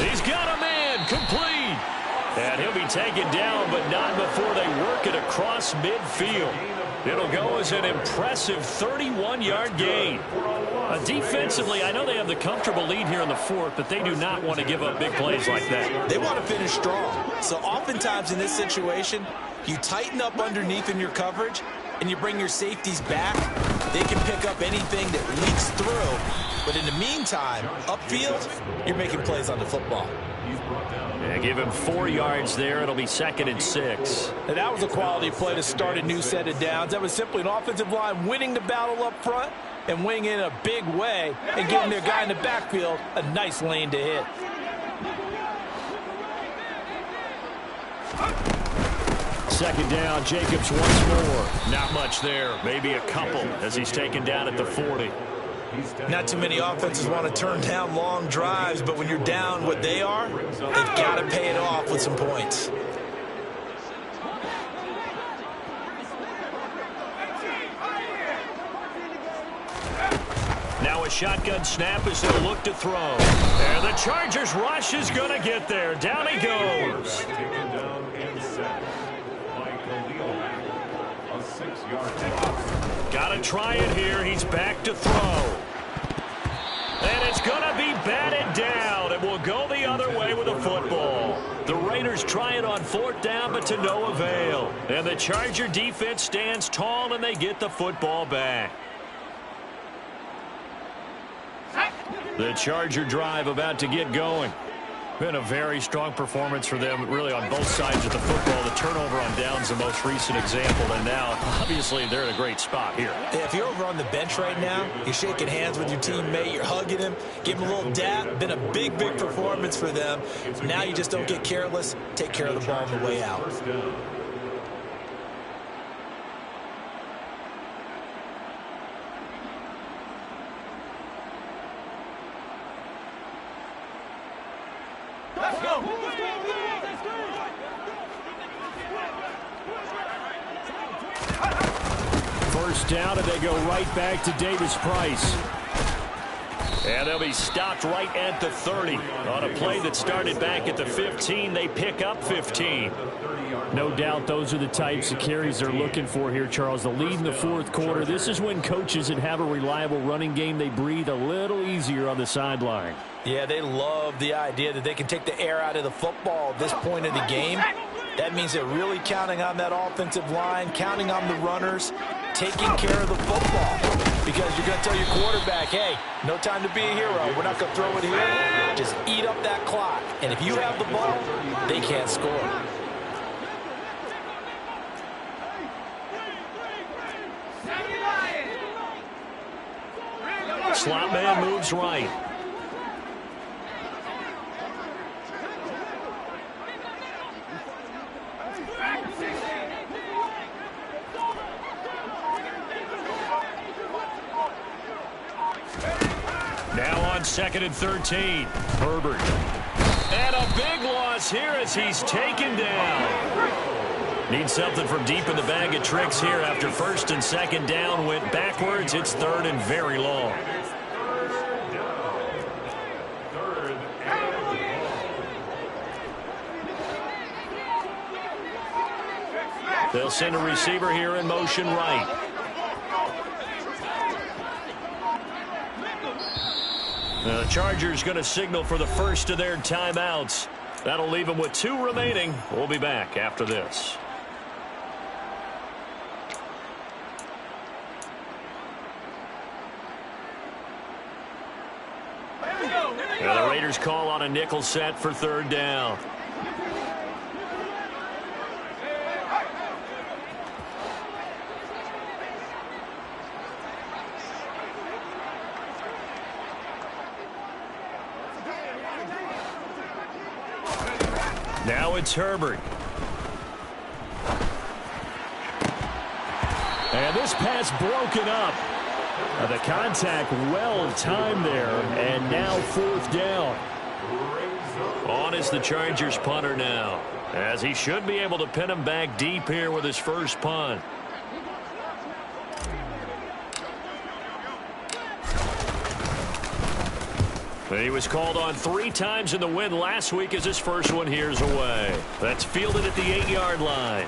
He's got a man complete. And he'll be taken down, but not before they work it across midfield. It'll go as an impressive 31-yard gain. Defensively, I know they have the comfortable lead here in the 4th, but they do not want to give up big plays like that. They want to finish strong. So oftentimes in this situation, you tighten up underneath in your coverage, and you bring your safeties back. They can pick up anything that leaks through. But in the meantime, upfield, you're making plays on the football. Yeah, give him 4 yards there. It'll be 2nd and 6. And that was a quality play to start a new set of downs. That was simply an offensive line winning the battle up front and winning in a big way and giving their guy in the backfield a nice lane to hit. Second down, Jacobs once more. Not much there. Maybe a couple as he's taken down at the 40. Not too many offenses want to turn down long drives, but when you're down what they are, they've got to pay it off with some points. Now a shotgun snap as they'll look to throw. And the Chargers rush is going to get there. Down he goes. Got to try it here. He's back to throw. And it's going to be batted down. It will go the other way with a football. The Raiders try it on 4th down, but to no avail. And the Charger defense stands tall, and they get the football back. The Charger drive about to get going. Been a very strong performance for them, really, on both sides of the football. The turnover on downs, the most recent example, and now, obviously, they're in a great spot here. Yeah, if you're over on the bench right now, you're shaking hands with your teammate, you're hugging him, give him a little dap. Been a big, big performance for them. Now you just don't get careless. Take care of the ball on the way out. Let's go. First down, and they go right back to Davis-Price. And they'll be stopped right at the 30. On a play that started back at the 15, they pick up 15. No doubt those are the types of carries they're looking for here, Charles. The lead in the 4th quarter. This is when coaches that have a reliable running game, they breathe a little easier on the sideline. Yeah, they love the idea that they can take the air out of the football at this point of the game. That means they're really counting on that offensive line, counting on the runners, taking care of the football. Because you're going to tell your quarterback, hey, no time to be a hero. We're not going to throw it here. Just eat up that clock. And if you have the ball, they can't score. Slot man moves right. Now on 2nd and 13. Herbert. And a big loss here as he's taken down. Needs something from deep in the bag of tricks here after 1st and 2nd down went backwards. It's 3rd and very long. They'll send a receiver here in motion right. The Chargers going to signal for the first of their timeouts. That'll leave them with 2 remaining. We'll be back after this. And the Raiders call on a nickel set for 3rd down. Now it's Herbert. And this pass broken up. The contact well timed there, and now 4th down. On is the Chargers punter now, as he should be able to pin him back deep here with his first punt. He was called on 3 times in the win last week as his first one here's away. That's fielded at the 8-yard line.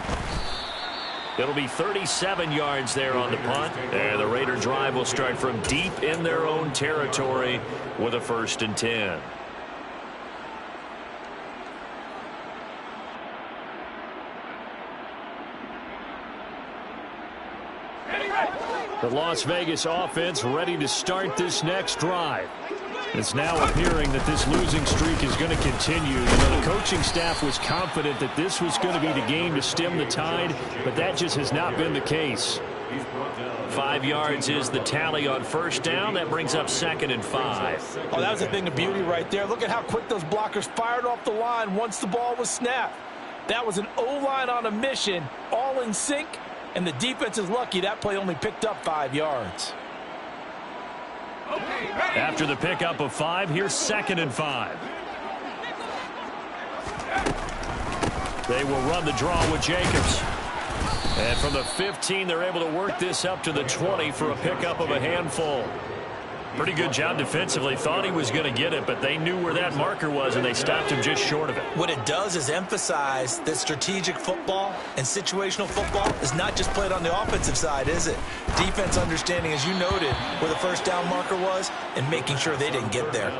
It'll be 37 yards there on the punt, and the Raider drive will start from deep in their own territory with a 1st and 10. The Las Vegas offense ready to start this next drive. It's now appearing that this losing streak is going to continue. You know, the coaching staff was confident that this was going to be the game to stem the tide, but that just has not been the case. 5 yards is the tally on 1st down. That brings up 2nd and 5. Oh, that was a thing of beauty right there. Look at how quick those blockers fired off the line once the ball was snapped. That was an O-line on a mission, all in sync, and the defense is lucky that play only picked up 5 yards. After the pickup of 5, here's 2nd and 5. They will run the draw with Jacobs. And from the 15, they're able to work this up to the 20 for a pickup of a handful. Pretty good job defensively. Thought he was going to get it, but they knew where that marker was, and they stopped him just short of it. What it does is emphasize that strategic football and situational football is not just played on the offensive side, is it? Defense understanding, as you noted, where the 1st down marker was and making sure they didn't get there.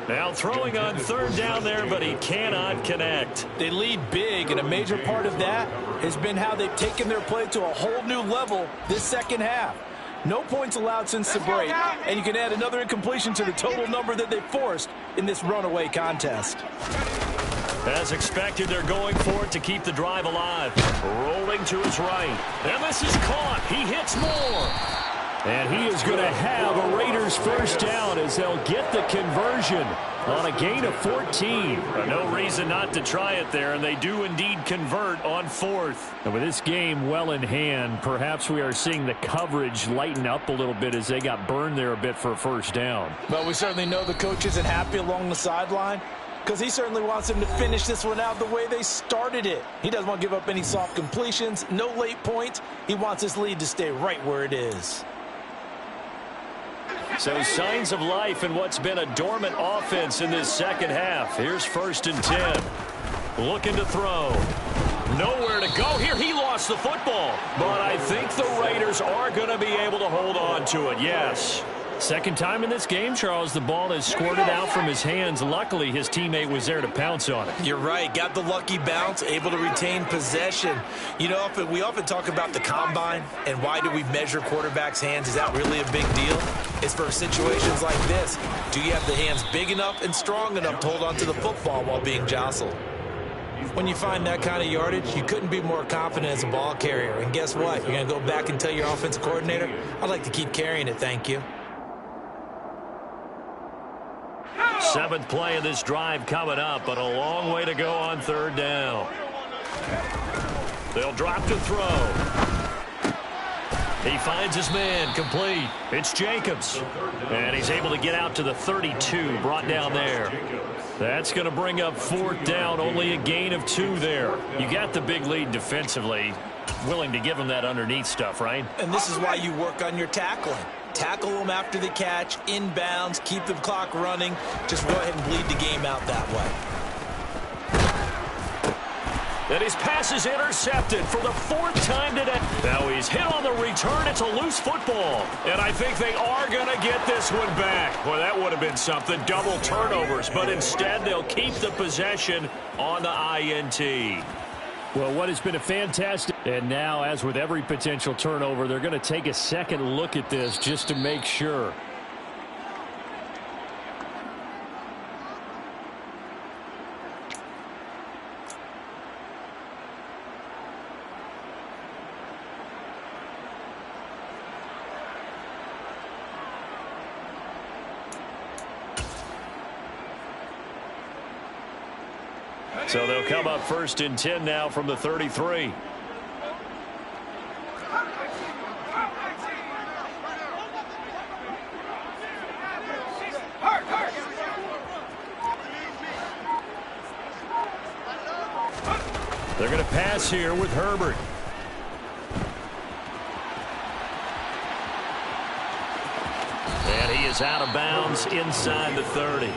Now throwing on 3rd down there, but he cannot connect. They lead big, and a major part of that has been how they've taken their play to a whole new level this second half. No points allowed since the break, and you can add another incompletion to the total number that they forced in this runaway contest. As expected, they're going for it to keep the drive alive. Rolling to his right. And this is caught. He hits more. And he is going to have a Raiders 1st down as they'll get the conversion on a gain of 14. No reason not to try it there, and they do indeed convert on 4th. And with this game well in hand, perhaps we are seeing the coverage lighten up a little bit as they got burned there a bit for a 1st down. Well, we certainly know the coach isn't happy along the sideline because he certainly wants them to finish this one out the way they started it. He doesn't want to give up any soft completions, no late points. He wants this lead to stay right where it is. So signs of life in what's been a dormant offense in this second half. Here's 1st and 10. Looking to throw. Nowhere to go here. He lost the football. But I think the Raiders are going to be able to hold on to it. Yes. Second time in this game, Charles, the ball has squirted out from his hands. Luckily, his teammate was there to pounce on it. You're right. Got the lucky bounce, able to retain possession. You know, we often talk about the combine and why do we measure quarterbacks' hands. Is that really a big deal? It's for situations like this. Do you have the hands big enough and strong enough to hold on to the football while being jostled? When you find that kind of yardage, you couldn't be more confident as a ball carrier. And guess what? You're going to go back and tell your offensive coordinator, I'd like to keep carrying it, thank you. 7th play of this drive coming up, but a long way to go on 3rd down. They'll drop to throw. He finds his man, complete. It's Jacobs. And he's able to get out to the 32, brought down there. That's going to bring up 4th down, only a gain of 2 there. You got the big lead defensively. Willing to give him that underneath stuff, right? And this is why you work on your tackling. Tackle them after the catch, inbounds, keep the clock running. Just go ahead and bleed the game out that way. And his pass is intercepted for the 4th time today. Now he's hit on the return. It's a loose football. And I think they are going to get this one back. Well, that would have been something. Double turnovers. But instead, they'll keep the possession on the INT. Well, what has been a fantastic. And now, as with every potential turnover, they're going to take a second look at this just to make sure. So they'll come up 1st and 10 now from the 33. They're going to pass here with Herbert. And he is out of bounds inside the 30.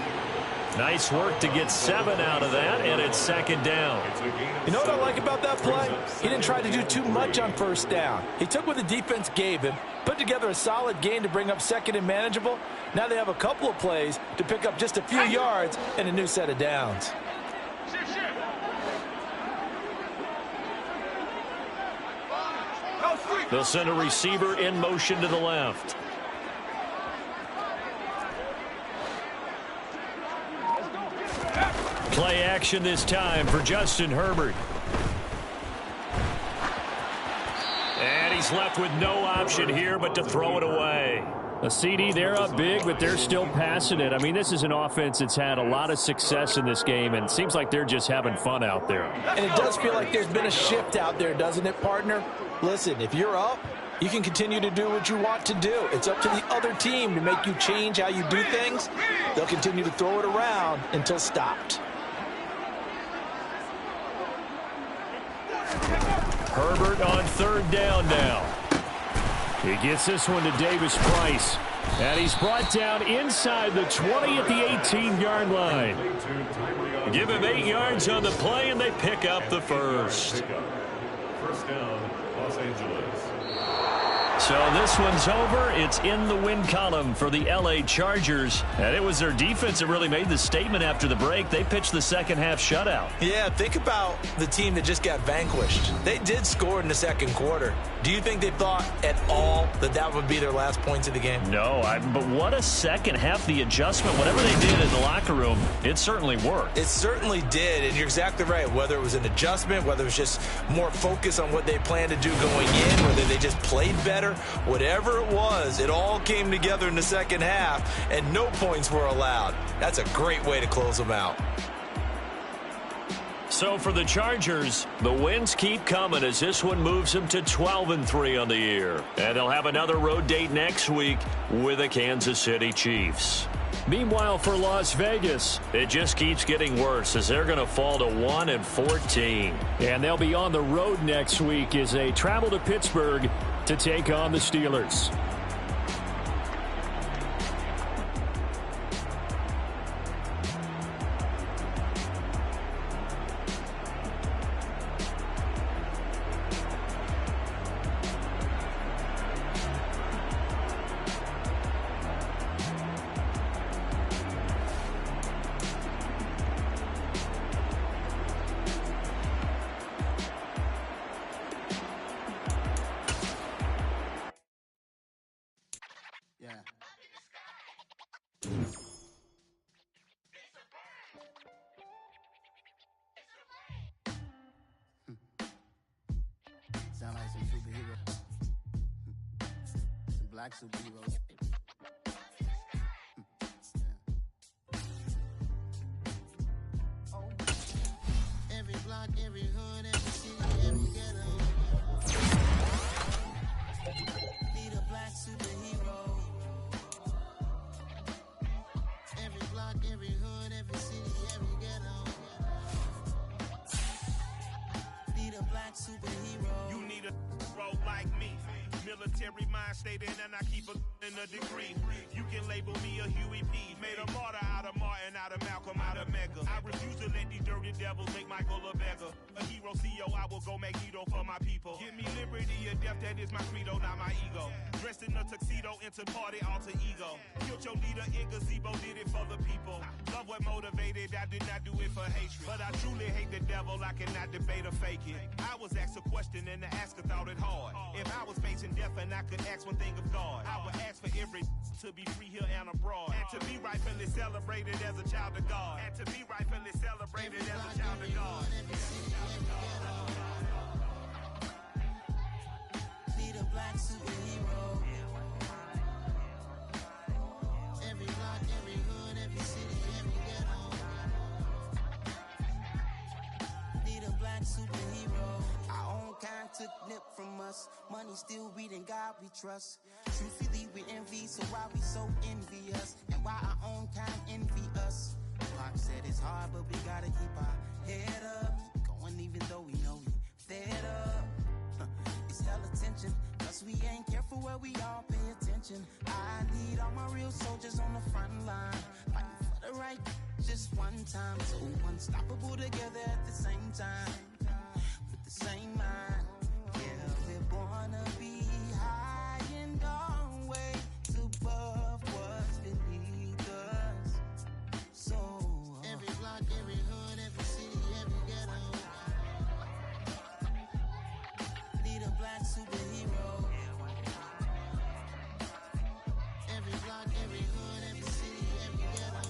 Nice work to get 7 out of that, and it's 2nd down. You know what I like about that play? He didn't try to do too much on 1st down. He took what the defense gave him, put together a solid gain to bring up 2nd and manageable. Now they have a couple of plays to pick up just a few yards and a new set of downs. They'll send a receiver in motion to the left. Play action this time for Justin Herbert. And he's left with no option here but to throw it away. A CD, they're up big, but they're still passing it. I mean, this is an offense that's had a lot of success in this game, and it seems like they're just having fun out there. And it does feel like there's been a shift out there, doesn't it, partner? Listen, if you're up, you can continue to do what you want to do. It's up to the other team to make you change how you do things. They'll continue to throw it around until stopped. Herbert on 3rd down now. He gets this one to Davis Price. And he's brought down inside the 20 at the 18-yard line. Give him 8 yards on the play, and they pick up the 1st. 1st down, Los Angeles. So this one's over. It's in the win column for the L.A. Chargers. And it was their defense that really made the statement after the break. They pitched the second-half shutout. Yeah, think about the team that just got vanquished. They did score in the 2nd quarter. Do you think they thought at all that that would be their last points of the game? No, but what a second half. The adjustment, whatever they did in the locker room, it certainly worked. It certainly did, and you're exactly right. Whether it was an adjustment, whether it was just more focus on what they planned to do going in, whether they just played better, whatever it was, it all came together in the 2nd half, and no points were allowed. That's a great way to close them out. So for the Chargers, the wins keep coming as this one moves them to 12-3 on the year. And they'll have another road date next week with the Kansas City Chiefs. Meanwhile, for Las Vegas, it just keeps getting worse as they're going to fall to 1-14. And they'll be on the road next week as they travel to Pittsburgh to take on the Steelers. Sound like some superheroes. Some black superheroes. Every block, every hood, every city, every ghetto. Need a black superhero. Every block, every hood, every city, every ghetto. Need a black superhero. You need a bro like me. Military mind state and I keep in a degree. You can label me a Huey P. Made a martyr out of Martin, out of Malcolm, out of Mega. I refuse to let these dirty devils make Michael a beggar. A hero CEO, I will go Magneto for my people. Give me liberty or death, that is my credo, not my ego. Dressed in a tuxedo, into party, alter ego. Killed your leader in gazebo, did it for the people. Love what motivated, I did not do it for hatred. But I truly hate the devil, I cannot debate or fake it. I was asked a question and the asker thought it hard. If I was facing death and I could ask one thing of God, I would ask for every to be free here and abroad. And to be rightfully celebrated as a child of God. And to be rightfully celebrated as a child of God. Need a black superhero. Every block, every hood, every city, every ghetto. Need a black superhero. Our own kind took nip from us. Money still reading God we trust. Truthfully we envy, so why we so envious? And why our own kind envy us? Pac said it's hard, but we gotta keep our head up. Going even though we know we fed up. It's hella tension, cause we ain't careful where we all pay attention. I need all my real soldiers on the front line, fighting for the right just one time. So unstoppable together at the same time, with the same mind. Yeah, we're born to be high and always above what's beneath us. So every block, every hood, every city, every ghetto. Need a black superhero. Every block, every hood, every city, every ghetto.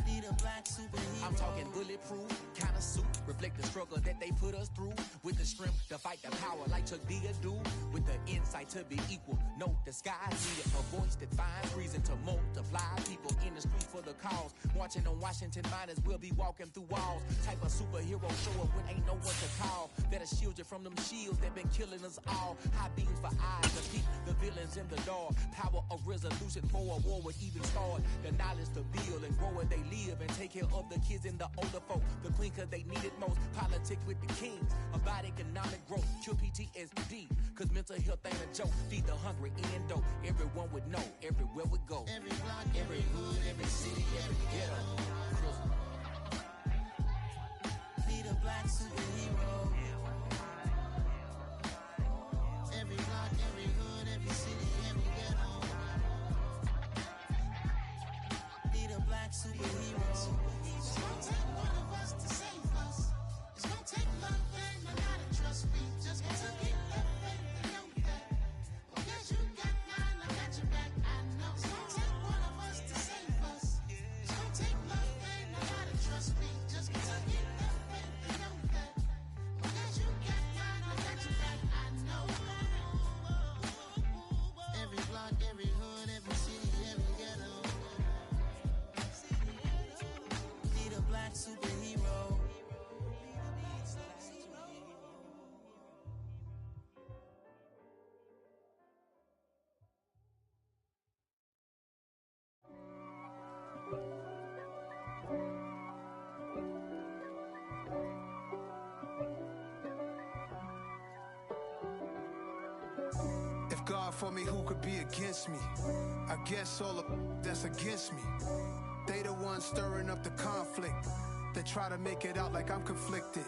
Need a black superhero. I'm talking bulletproof kind of suit, reflect the struggle that they put us through. With the strength to fight the power like Chuck D do. With the insight to be equal, note the skies needed a voice that finds reason to multiply. People in the street for the cause, marching on Washington miners will be walking through walls. Type of superhero show up when ain't no one to call. That'll shield you from them shields that been killing us all. High beams for eyes to peek the villains in the dark. Power of resolution for a war would even start. The knowledge to build and grow where they live and take care of the kids and the older folk. The queen cause they need it most. Politics with the kings about economic growth. Cure PTSD cause mental health ain't a joke. Feed the hungry and dope. Everyone would know everywhere we go. Every block, every hood, every city, every ghetto. Need a black superhero. Every block, every hood, every city, every ghetto. Need a black superhero. It's gonna take one of us to save us. It's gonna take love and a lot of trust. We just got to get that faith and know that. Because you got mine, I got your back, I know. It's gonna take one of us to save us. It's gonna take love and a lot of trust. We just got to get that faith and know that. Because you got mine, I got your back, I know. Every block, every hood, every city, every ghetto. Need a black superhero. If God for me, who could be against me? I guess all the that's against me. They the ones stirring up the conflict. They try to make it out like I'm conflicted.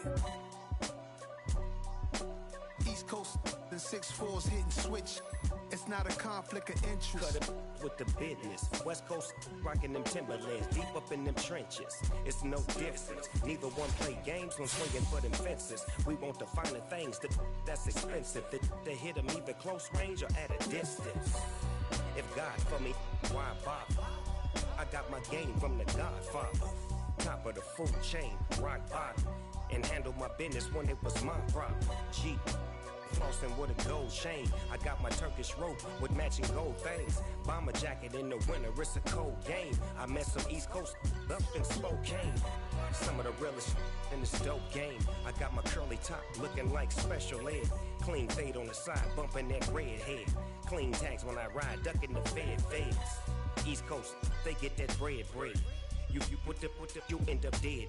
East Coast and 6'4's hitting switch. It's not a conflict of interest. Cut it with the business. West Coast rocking them Timberlands, deep up in them trenches. It's no difference. Neither one play games when swinging for them fences. We want the finer things that's expensive. That hit them either close range or at a distance. If God for me, why bother? I got my game from the Godfather. Top of the food chain, rock bottom. And handle my business when it was my problem. Jeep. Flossing with a gold chain. I got my Turkish rope with matching gold things. Bomber jacket in the winter, it's a cold game. I met some East Coast up in Spokane. Some of the realest in this dope game. I got my curly top looking like special ed. Clean fade on the side, bumping that red head. Clean tags when I ride, ducking the feds. East Coast, they get that bread. You put the, you end up dead.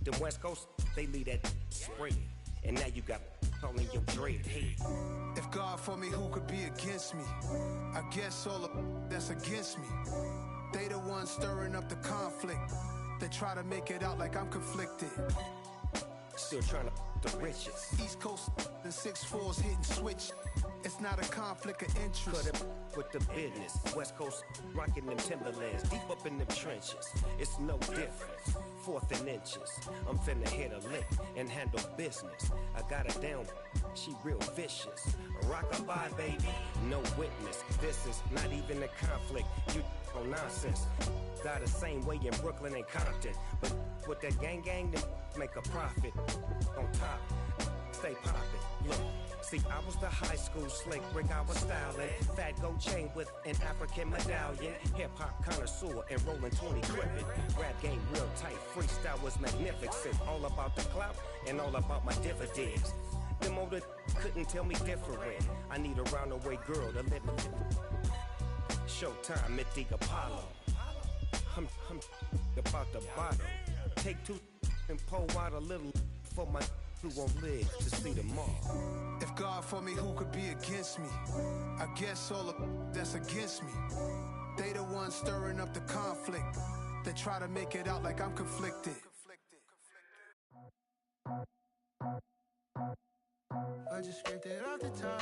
Them West Coast, they leave that spread. and now you got all in your dread head. If God for me, who could be against me? I guess all of that's against me. They the ones stirring up the conflict. They try to make it out like I'm conflicted. Still trying to the riches. East Coast and 6'4s hitting switch. It's not a conflict of interest. Cut up with the business. West Coast rocking them Timberlands, deep up in them trenches. It's no difference. 4th and inches. I'm finna hit a lick and handle business. I got her down. She real vicious. Rock-a-bye, baby. No witness. This is not even a conflict. You on nonsense. Got the same way in Brooklyn and Compton. But with that gang, then make a profit. On top, stay poppin'. Look. See, I was the high school slick Rick, I was styling. Fat gold chain with an African medallion. Hip-hop connoisseur and rolling 20 crippin'. Rap game real tight, freestyle was magnificent. All about the clout and all about my dividends. Them older couldn't tell me different. I need a roundaway girl to let me. Showtime at the Apollo. I'm about the bottle. Take 2 and pour out a little for my who won't live to see tomorrow. If God for me, who could be against me? I guess all of that's against me. They the ones stirring up the conflict. They try to make it out like I'm conflicted. I just scraped it off the top,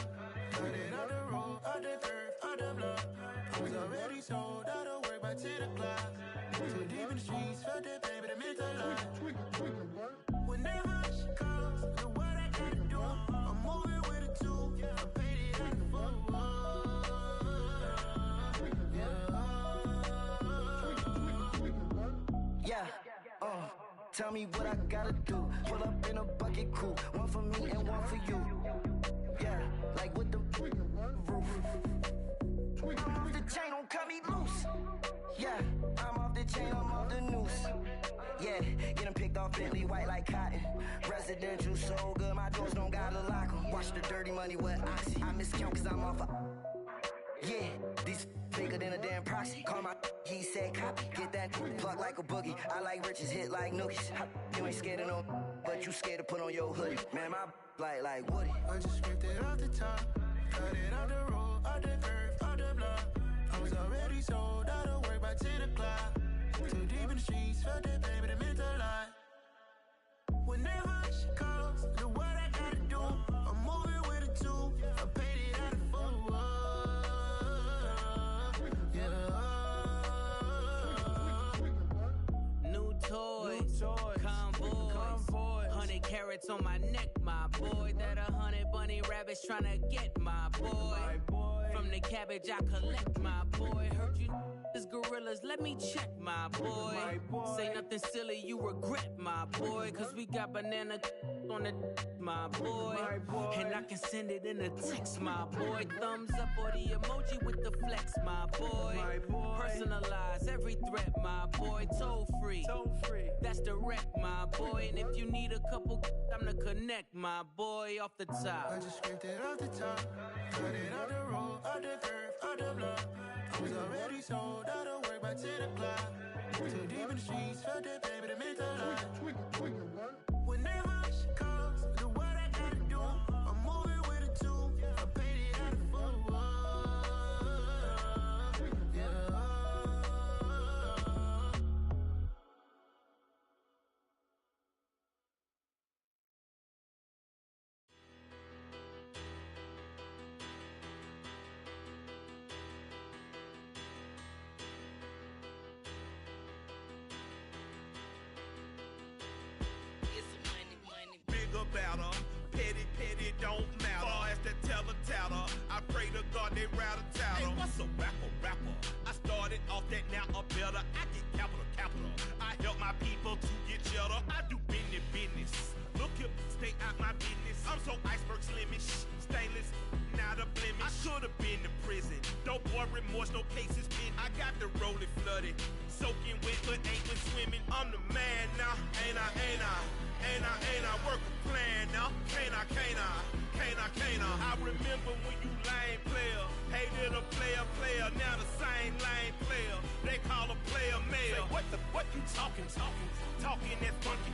got it out the road, out the curve, out the block. I was already sold, out of work by 10 o'clock. Too deep in the streets, felt that pain, but it meant a lot. Whenever she calls, do what I gotta do. I'm moving with a 2, I paid it out the foot. Yeah, tell me what I gotta do. Pull up in a bucket crew, one for me and one for you. Yeah, like with the roof. I'm off the chain, don't cut me loose. Yeah, I'm off the chain, I'm off the noose. Yeah, get them picked off Bentley white like cotton. Residential so good, my doors don't gotta lock 'em. Watch the dirty money with oxy. I miscount cause I'm off yeah, these bigger than a damn proxy. Call my he said copy. Get that plug like a boogie. I like riches, hit like nookies. You ain't scared of no, but you scared to put on your hoodie. Man, my like Woody. I just scraped it off the top, cut it out the road, out the curve, out the block. I was already sold, out of work by 10 o'clock. Too deep in the streets, felt that pain, but it meant a lot. Whenever she calls, do what I gotta do. I'm moving with a 2, I paid it out of full. Yeah. New toys, convoys, 100 carats on my neck, my boy. That 100 bunny rabbits tryna get my boy. From the cabbage I collect, my boy. Heard you is gorillas, let me check, my boy. Say nothing silly, you regret, my boy. Cause we got banana on the my boy. And I can send it in a text, my boy. Thumbs up or the emoji with the flex, my boy. Personalize every threat, my boy. Toll free, that's direct, my boy. And if you need a couple, I'm the connect, my boy. Off the top, I just scraped it off the top, cut it out the road, out the curve, out the block. I was already sold, out of work by 10 o'clock. Too deep in the streets, felt that pain, but it meant a lot. Whenever she calls, do what I gotta do. I'm moving with a 2, I paid it out of full. Yeah. About her. Petty, don't matter. Far as that teller, I pray to God they rattle tattle. Hey, what's a rapper? I started off that, now a better. I get capital. I help my people to get cheddar. I do business. Look here, stay out my business. I'm so iceberg slimish, stainless, not a blemish. I should've been to prison. Don't boy remorse, no cases pinned. I got the rolling flooded, soaking wet, but ain't been swimming. I'm the man now, ain't I? Work a plan now, can't I? I remember when you lame player, hated a player, now the same lame player. They call a player mayor. Say, what you talking that funky,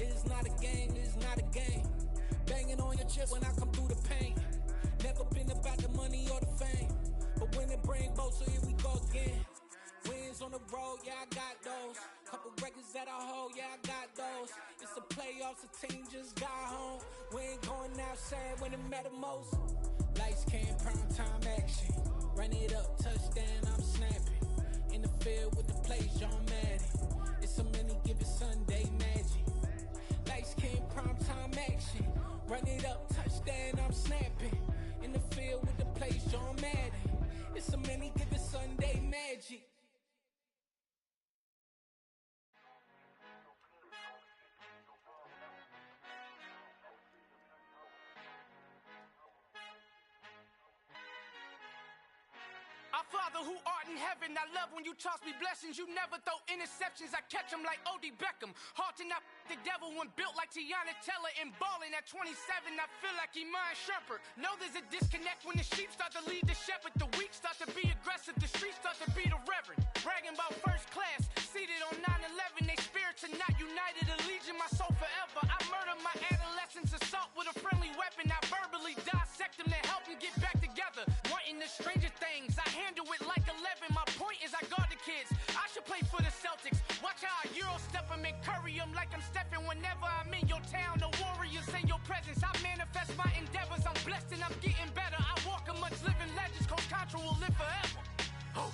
It's not a game, it's not a game. Banging on your chest when I come through the pain. Never been about the money or the fame, but when it bring both, so here we go again. Wins on the road, yeah, I got those. Couple records that I hold, yeah, I got those. It's the playoffs, the team just got home. We ain't going outside when it matter most. Lights came, prime time action. Run it up, touchdown, I'm snapping. In the field with the plays, John Madden. It's so many given Sunday magic. Lights came, prime time action. Run it up, touchdown, I'm snapping. In the field with the plays, John Madden. It's so many given Sunday magic. Our Father who art in heaven, I love when you toss me blessings. You never throw interceptions, I catch them like O.D. Beckham. Hard to not the devil when built like Tiana Teller and balling at 27. I feel like Iman Shumpert. Know there's a disconnect when the sheep start to lead the shepherd. The weak start to be aggressive, the streets start to be the reverend. Bragging about first class, seated on 9/11. They spirits are not united, allegiant my soul forever. I murder my adolescence, assault with a friendly weapon. I verbally dissect them to help them get back together. Wanting the stranger things, I handle it like 11. My point is I guard the kids. I should play for the Celtics. Watch how I Euro step them and curry them like I'm stepping. Whenever I'm in your town, the Warriors in your presence. I manifest my endeavors. I'm blessed and I'm getting better. I walk amongst living legends. Coach Contra will live forever. Oh.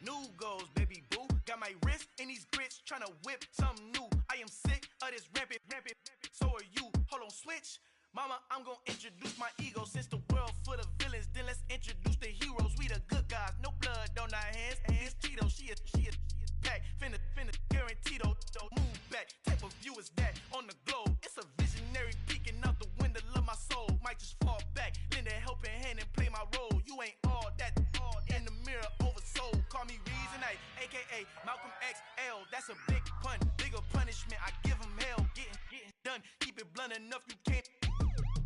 New goals, baby boo. Got my wrist in these grits, tryna whip something new. I am sick of this rampant. So are you. Hold on, switch. Mama, I'm gonna introduce my ego. Since the world full of villains, then let's introduce the heroes. We the good guys, no blood on our hands. This Tito, she a pack. Finna guarantee though. Move back. Type of view is that on the globe? It's a visionary peeking out the window of my soul. Might just fall back, lend a helping hand and play my role. You ain't all that in the mirror oversold. Call me Reasonite, aka Malcolm XL. That's a big pun, bigger punishment. I give him hell, getting done. Keep it blunt enough, you can't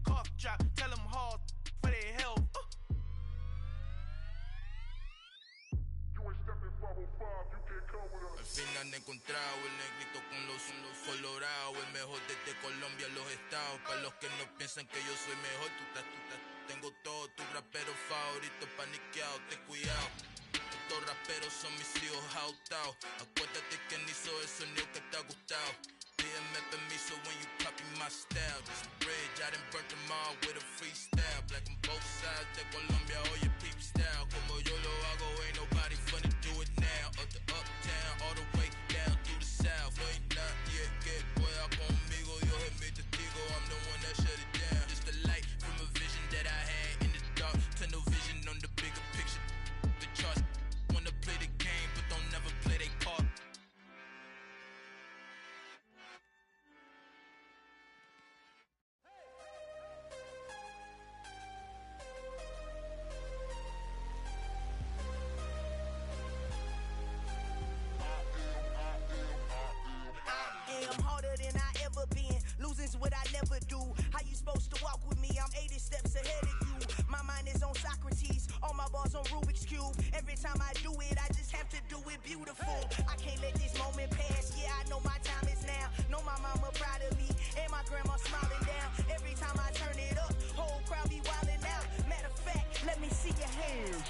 cough drop. Tell them hard for their health. Al fin han encontrado el negrito con los colorados, el mejor desde Colombia, los estados. Para los que no piensan que yo soy mejor, tengo todo, tu rapero favorito paniqueado, ten cuidado. Estos raperos son mis hijos jautados. Acuérdate que ni hizo el sonido que te ha gustado. Pídeme permiso when you copy my style. This bridge, I done burnt them all with a freestyle. Black on both sides de Colombia, oye peep style. Como yo lo hago, ain't nobody funny do it now. Up to uptown, all the way down through the south. No hay nadie que pueda conmigo, Dios es mi testigo. I'm the one that shut it down. Just the light from a vision that I had in the dark. Tunnel vision on the bigger picture. The charts wanna play the game, but don't never play their part. Losing's what I never do. How you supposed to walk with me? I'm 80 steps ahead of you. My mind is on Socrates, all my bars on Rubik's Cube. Every time I do it, I just have to do it beautiful. I can't let this moment pass. Yeah, I know my time is now. Know my mama proud of me, and my grandma smiling down. Every time I turn it up, whole crowd be wilding out. Matter of fact, let me see your hands.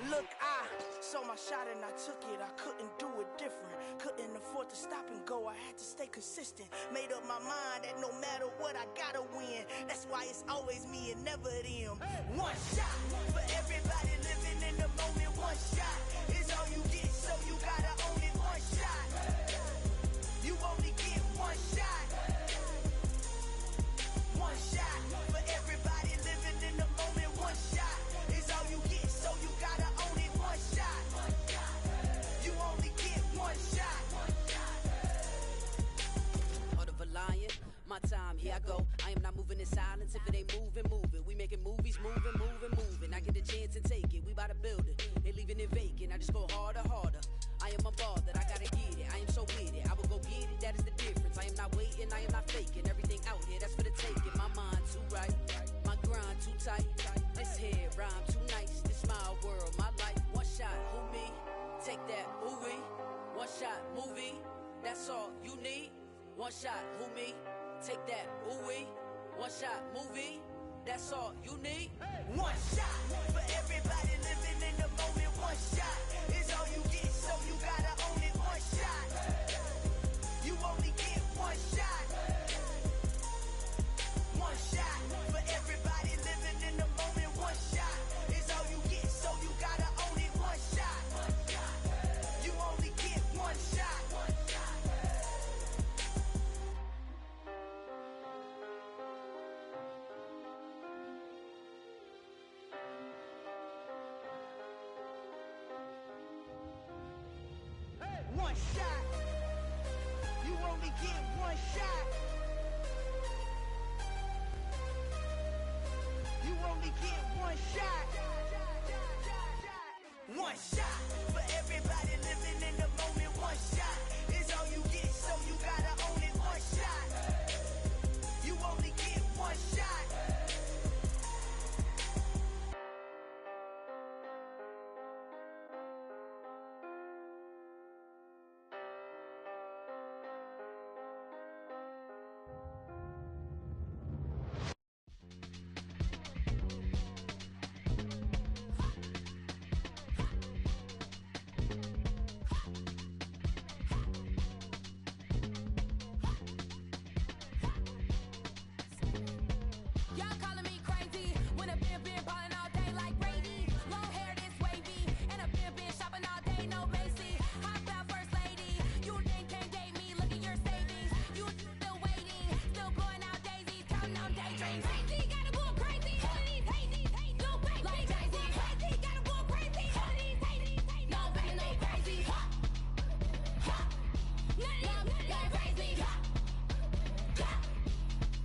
Look, I saw my shot and I took it. I couldn't do it different. Couldn't afford to stop and go. I had to stay consistent. Made up my mind that no matter what, I gotta win. That's why it's always me and never them. One shot for everybody living in the moment. One shot is all you get, so you gotta own it. One shot. You only get one shot. One shot for everybody living in the moment. One shot is all you get, so you gotta own it. One shot. You only get one shot. Heart of a lion, my time, here I go. I am not moving in silence. If it ain't moving, moving. We making movies, moving. I get a chance and take it. We bout to build it. They leaving it vacant. I just go harder. I am a ball that I gotta get it. I am so with it. I will go get it. That is the difference. I am not waiting. I am not faking. Everything out here, that's for the taking. My mind too right. tight. This head rhyme too nice. This my world, my life. One shot, who me? Take that, who we? One shot, movie. That's all you need. One shot, who me? Take that, who we? One shot, movie. That's all you need. One shot for everybody living in the moment. One shot is all you get, so you gotta own it. One shot. You only get one shot. One shot for everybody living in the moment. One shot is all you get, so you gotta own it. One shot. You only get one shot. One shot. You only get one shot. You only get one shot. One shot for everybody living in the moment. One shot is all you get, so you gotta own it. One shot. You only get one shot. Y'all calling me crazy when a been ballin' all day like Brady. Long hair this wavy, and a been shopping all day, no Macy. Hop out first lady, you think can't date me? Look at your savings, you still waiting, still blowing out daisies, counting on daydreams. Crazy, gotta go crazy. None of these hate, no baby. Like Jay-Z, crazy, gotta go crazy. None of these hate, no baby, no crazy. None of these crazy.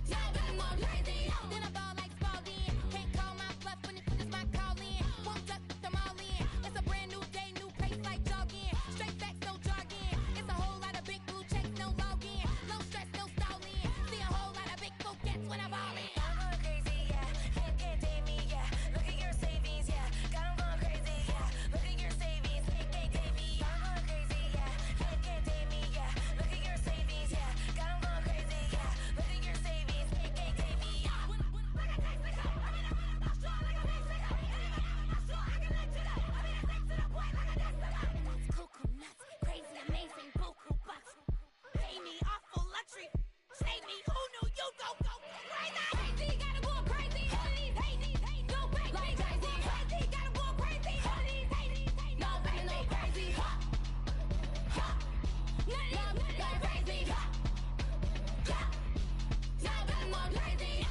Y'all got more crazy. Then I ball like Spalding. Can't call my bluff when it's my call in. Won't duck them all in. It's a brand new day, new pace like jogging. Straight facts, no jargon. It's a whole lot of big blue checks, no login. No stress, no stalling. See a whole lot of big blue gets when I ball in. I'm going crazy, yeah. Can't date me, yeah. Look at your savings, yeah. Got 'em going crazy, yeah. Look at your savings, can't date me. I'm going crazy, yeah. Can't date me, yeah. Look at your savings, yeah. Got 'em going crazy, yeah. Look at your savings, can't date me. Cuckoo nuts, crazy, amazing, buku bucks. Pay me awful luxury. Save me, who knew you go crazy? Crazy, gotta go crazy. None of these hate, no baby. Like Jay-Z, crazy, gotta go crazy. None of these hate, no baby, no crazy. None of these crazy. Y'all got more crazy.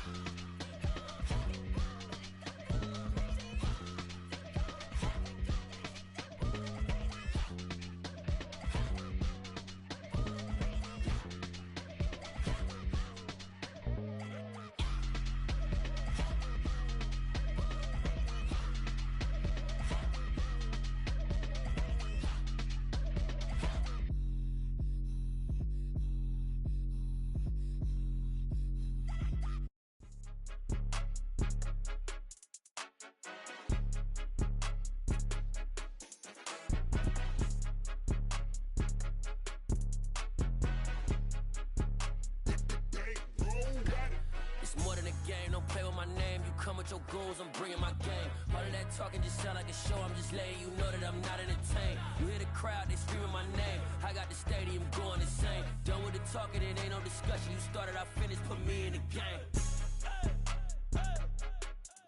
It's more than a game, don't play with my name. You come with your goons, I'm bringing my game. All of that talking just sound like a show, I'm just letting you know that I'm not entertained. You hear the crowd, they screaming my name. I got the stadium going insane. Done with the talking, it ain't no discussion. You started, I finished, put me in the game.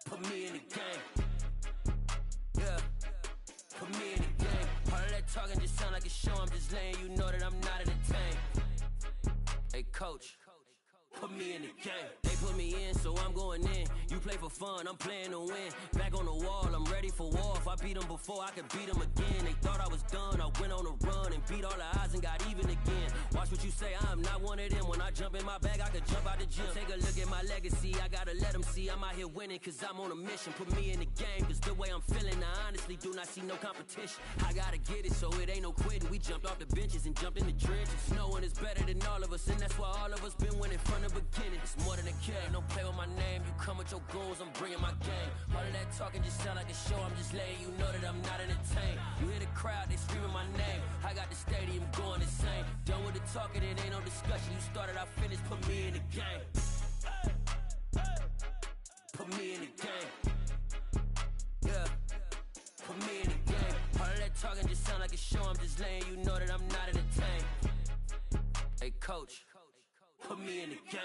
Put me in the game. Yeah, put me in the game. All of that talking just sound like a show, I'm just letting you know that I'm not entertained. Hey coach, put me in the game. They put me in, so I'm going in. You play for fun, I'm playing to win. Back on the wall, I'm ready for war. If I beat them before, I could beat them again. They thought I was done, I went on a run and beat all the odds and got even again. Watch what you say, I'm not one of them. When I I jump in my bag, I could jump out the gym. Take a look at my legacy, I gotta let them see I'm out here winning, cause I'm on a mission. Put me in the game, cause the way I'm feeling, I honestly do not see no competition. I gotta get it, so it ain't no quitting. We jumped off the benches and jumped in the trenches. No one is better than all of us, and that's why all of us been winning from the beginning. It's more than a game, don't play with my name. You come with your goons, I'm bringing my game. All of that talking just sound like a show, I'm just letting you know that I'm not entertained. You hear the crowd, they screaming my name. I got the stadium going insane. Done with the talking, it ain't no discussion. You started, I finished, put me in the game. Put me in the game. Yeah, put me in the game. All of that talking just sound like a show, I'm just letting you know that I'm not entertained. Hey coach, put me in the game.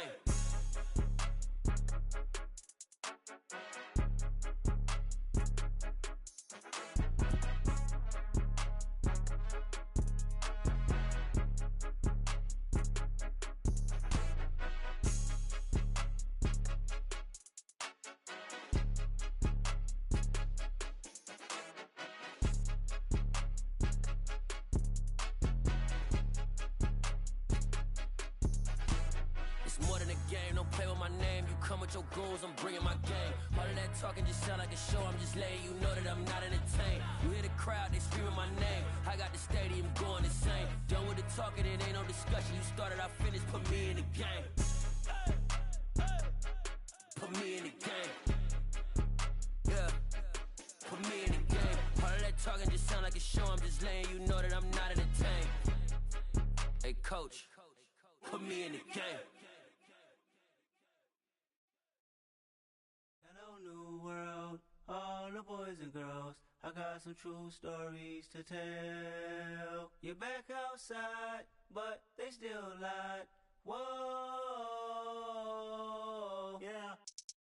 Your goals, I'm bringing my game. All of that talking just sound like a show, I'm just letting you know that I'm not entertained. You hear the crowd, they screaming my name. I got the stadium going insane. Done with the talking, it ain't no discussion. You started, I finished, put me in the game. Put me in the game. Yeah, put me in the game. All of that talking just sound like a show, I'm just letting you know that I'm not entertained. Hey coach, put me in the game. New world, all the boys and girls, I got some true stories to tell. You're back outside, but they still lied. Whoa, yeah.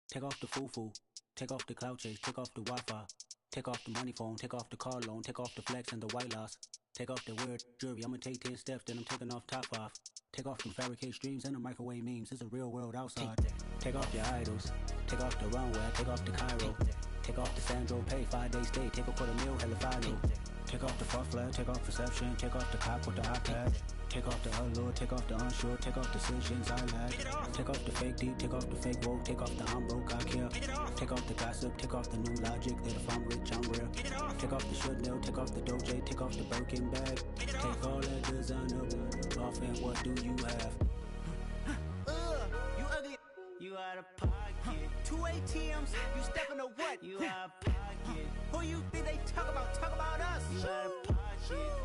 Take off the foo-foo, take off the cloud chase, take off the Wi-Fi, take off the money phone, take off the car loan, take off the flex and the white loss. Take off the weird jewelry, I'ma take 10 steps, then I'm taking off top 5. Take off them fabricated streams and the microwave memes, it's a real world outside. Take off your idols, take off the runway, take off the Cairo. Take off the Sandro pay, 5 days stay, take a $250,000, hella follow. Take off the far flag, take off perception, take off the cop with the iPad. Take off the allure, take off the unsure, take off decisions I lack. Take off the fake deep, take off the fake woke, take off the I'm broke, I care. Take off the gossip, take off the new logic that if I'm rich, I'm rare. Take off the should know, take off the Doja, take off the Birkin bag. Take all that designer off and what do you have? You ugly, you out of pocket. 2 ATMs, you stepping to what? You out of pocket. Who you think they talk about us? You out of pocket.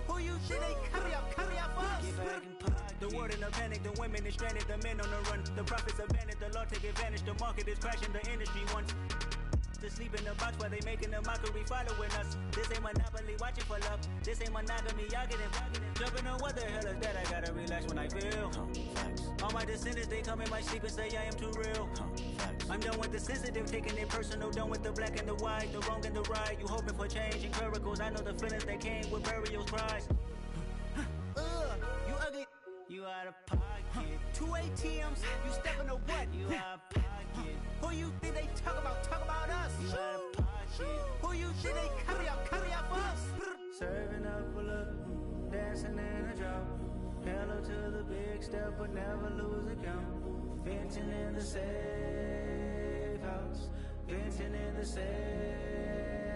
Who you think they carry out for us? Get back in pocket. The world in a panic, the women is stranded, the men on the run. The profits abandoned, the law take advantage, the market is crashing, the industry wants to sleep in the box while they making a mockery following us. This ain't monopoly, watching for love. This ain't monogamy, y'all getting jumping on what the hell is that? I gotta relax when I feel. All my descendants, they come in my sleep and say I am too real. I'm done with the sensitive, taking it personal. Done with the black and the white, the wrong and the right. You hoping for change and miracles. I know the feelings that came with burial cries. You ugly, you out of pocket. 2 ATMs, you stepping to what? You out of pocket. Who you think they talk about us? You out of pocket. Who you think they carry out for us? Serving up a look, dancing in a drop. Hello to the big step, but never lose a count. Venting in the safe house, venting in the safe.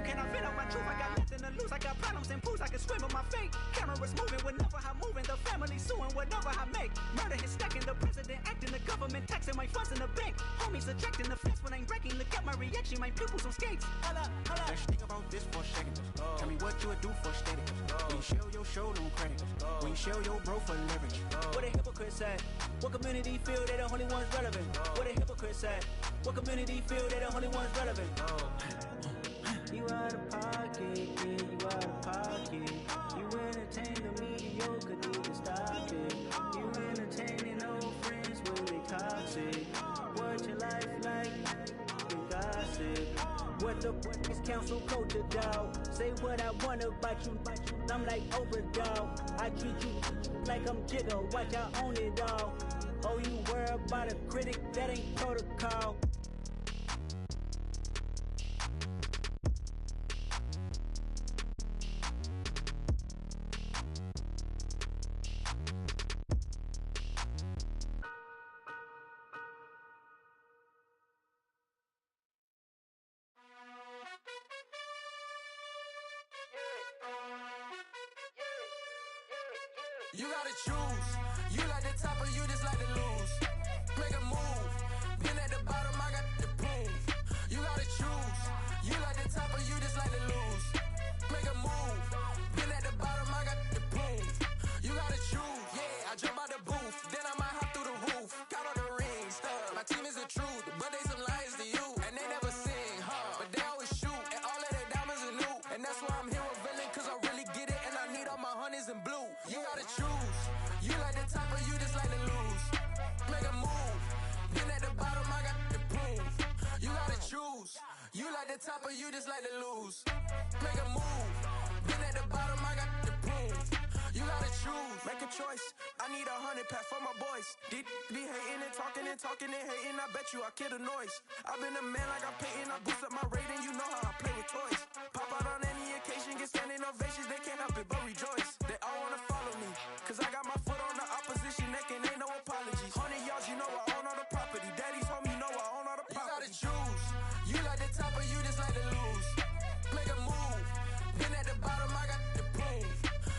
Can I vent out my truth? I got nothing to lose. I got problems and pools. I can swim with my fate. Cameras moving whenever I'm moving. The family suing whatever I make. Murder is stacking. The president acting. The government taxing my funds in the bank. Homies attracting the fence when I'm wrecking. Look at my reaction. My pupils on skates. Holla, holla. Let's think about this for a second. Tell me what you would do for steady. When you show your show, no credit. When you show your bro for leverage. What a hypocrite said. What community feel they the only ones relevant? What a hypocrite said. What community feel they the only ones relevant? You out of pocket, yeah, you out of pocket. You entertain the mediocre, need to stop it. You entertaining old friends, well they toxic. What your life like? You gossip. What the is council culture, dog? Say what I want about you. I'm like overdog. I treat you like I'm Jigga. Watch I own it all. Oh, you worry about a critic? That ain't protocol. You gotta choose. You like the top or you just like to lose. Make a move. Been at the bottom, I got the proof. You gotta choose. You like the top or you just like to lose. Make a move. Been at the bottom, I got the proof. You gotta choose. Yeah, I jump out the booth, then I might hop through the roof. Count all the rings, stuff. My team is the truth, but they some liars to you. And they never sing, but they always shoot. And all of their diamonds are new. And that's why I'm here with villain, cause I really get it. And I need all my honeys in blue. You gotta choose. You like the top or you just like to lose. Make a move. Been at the bottom, I got the proof. You gotta choose. You like the top or you just like to lose. Make a move. Been at the bottom, I got the proof. You gotta choose. Make a choice. I need 100 pack for my boys. Be hating and talking and hating. I bet you I kill the noise. I've been a man like I'm Peyton. I boost up my rating. You know how I play with toys. Pop out on any occasion, get standing ovations. They can't help it but rejoice. They all wanna follow me, cause I got my foot on the opposition neck and ain't no apologies. 100 yards, you know I own all the property. Daddy's home, you know I own all the property. You gotta choose. You like the top or you just like to lose. Make a move. Been at the bottom, I got the proof.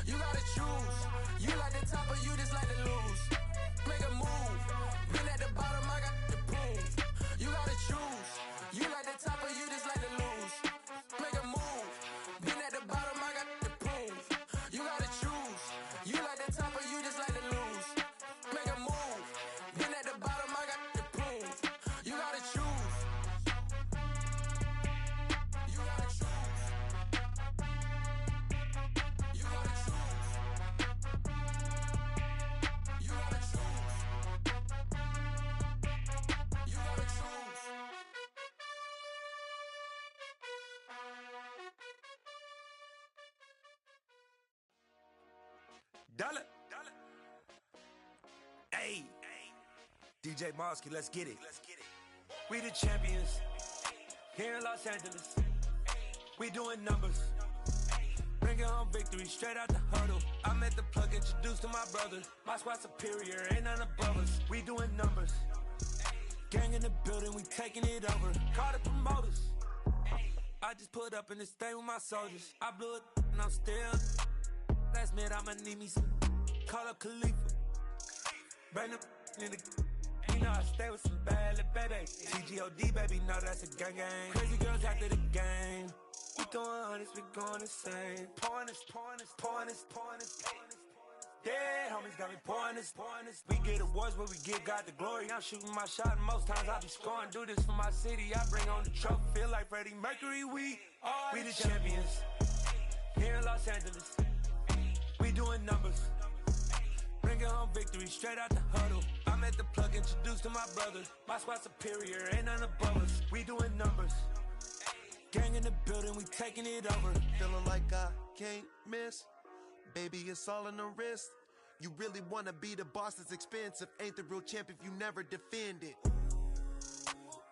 You gotta choose. You like the top or you just like to lose. Make a move. Been at the bottom, I got the proof. You gotta choose. You like the top or you just like to lose. Make a move. Been at the bottom, I got the proof. You gotta choose. You like the top or you just like to lose. Make a move. Been at the bottom, I got the proof. You gotta choose. You gotta choose. You gotta choose. You gotta choose. You gotta choose. Dollar. Hey. DJ Mosky, let's get it. We the champions. Here in Los Angeles. We doing numbers. Bringing home victory straight out the huddle. I met the plug, introduced to my brother. My squad superior, ain't none above us. We doing numbers. Gang in the building, we taking it over. Call the promoters. I just put up in this thing with my soldiers. I blew it and I'm still. Last minute, I'ma need me some. Call up Khalifa. Bring them in the. You know I stay with some bad little baby. TGOD, baby, know that's a gang gang. Crazy girls after the game. We throwing hundreds, we going insane. Pouring this. Dead homies got me pouring this. We get awards, but we give God the glory. I'm shooting my shot, and most times I be scoring. Do this for my city, I bring on the trophy. Feel like Freddie Mercury, we the champions. Here in Los Angeles, we doing numbers. Bringing home victory straight out the huddle. I met the plug, introduced to my brother. My squad superior, ain't none above us. We doing numbers. Gang in the building, we taking it over. Feeling like I can't miss. Baby, it's all in the wrist. You really wanna be the boss, it's expensive. Ain't the real champ if you never defend it.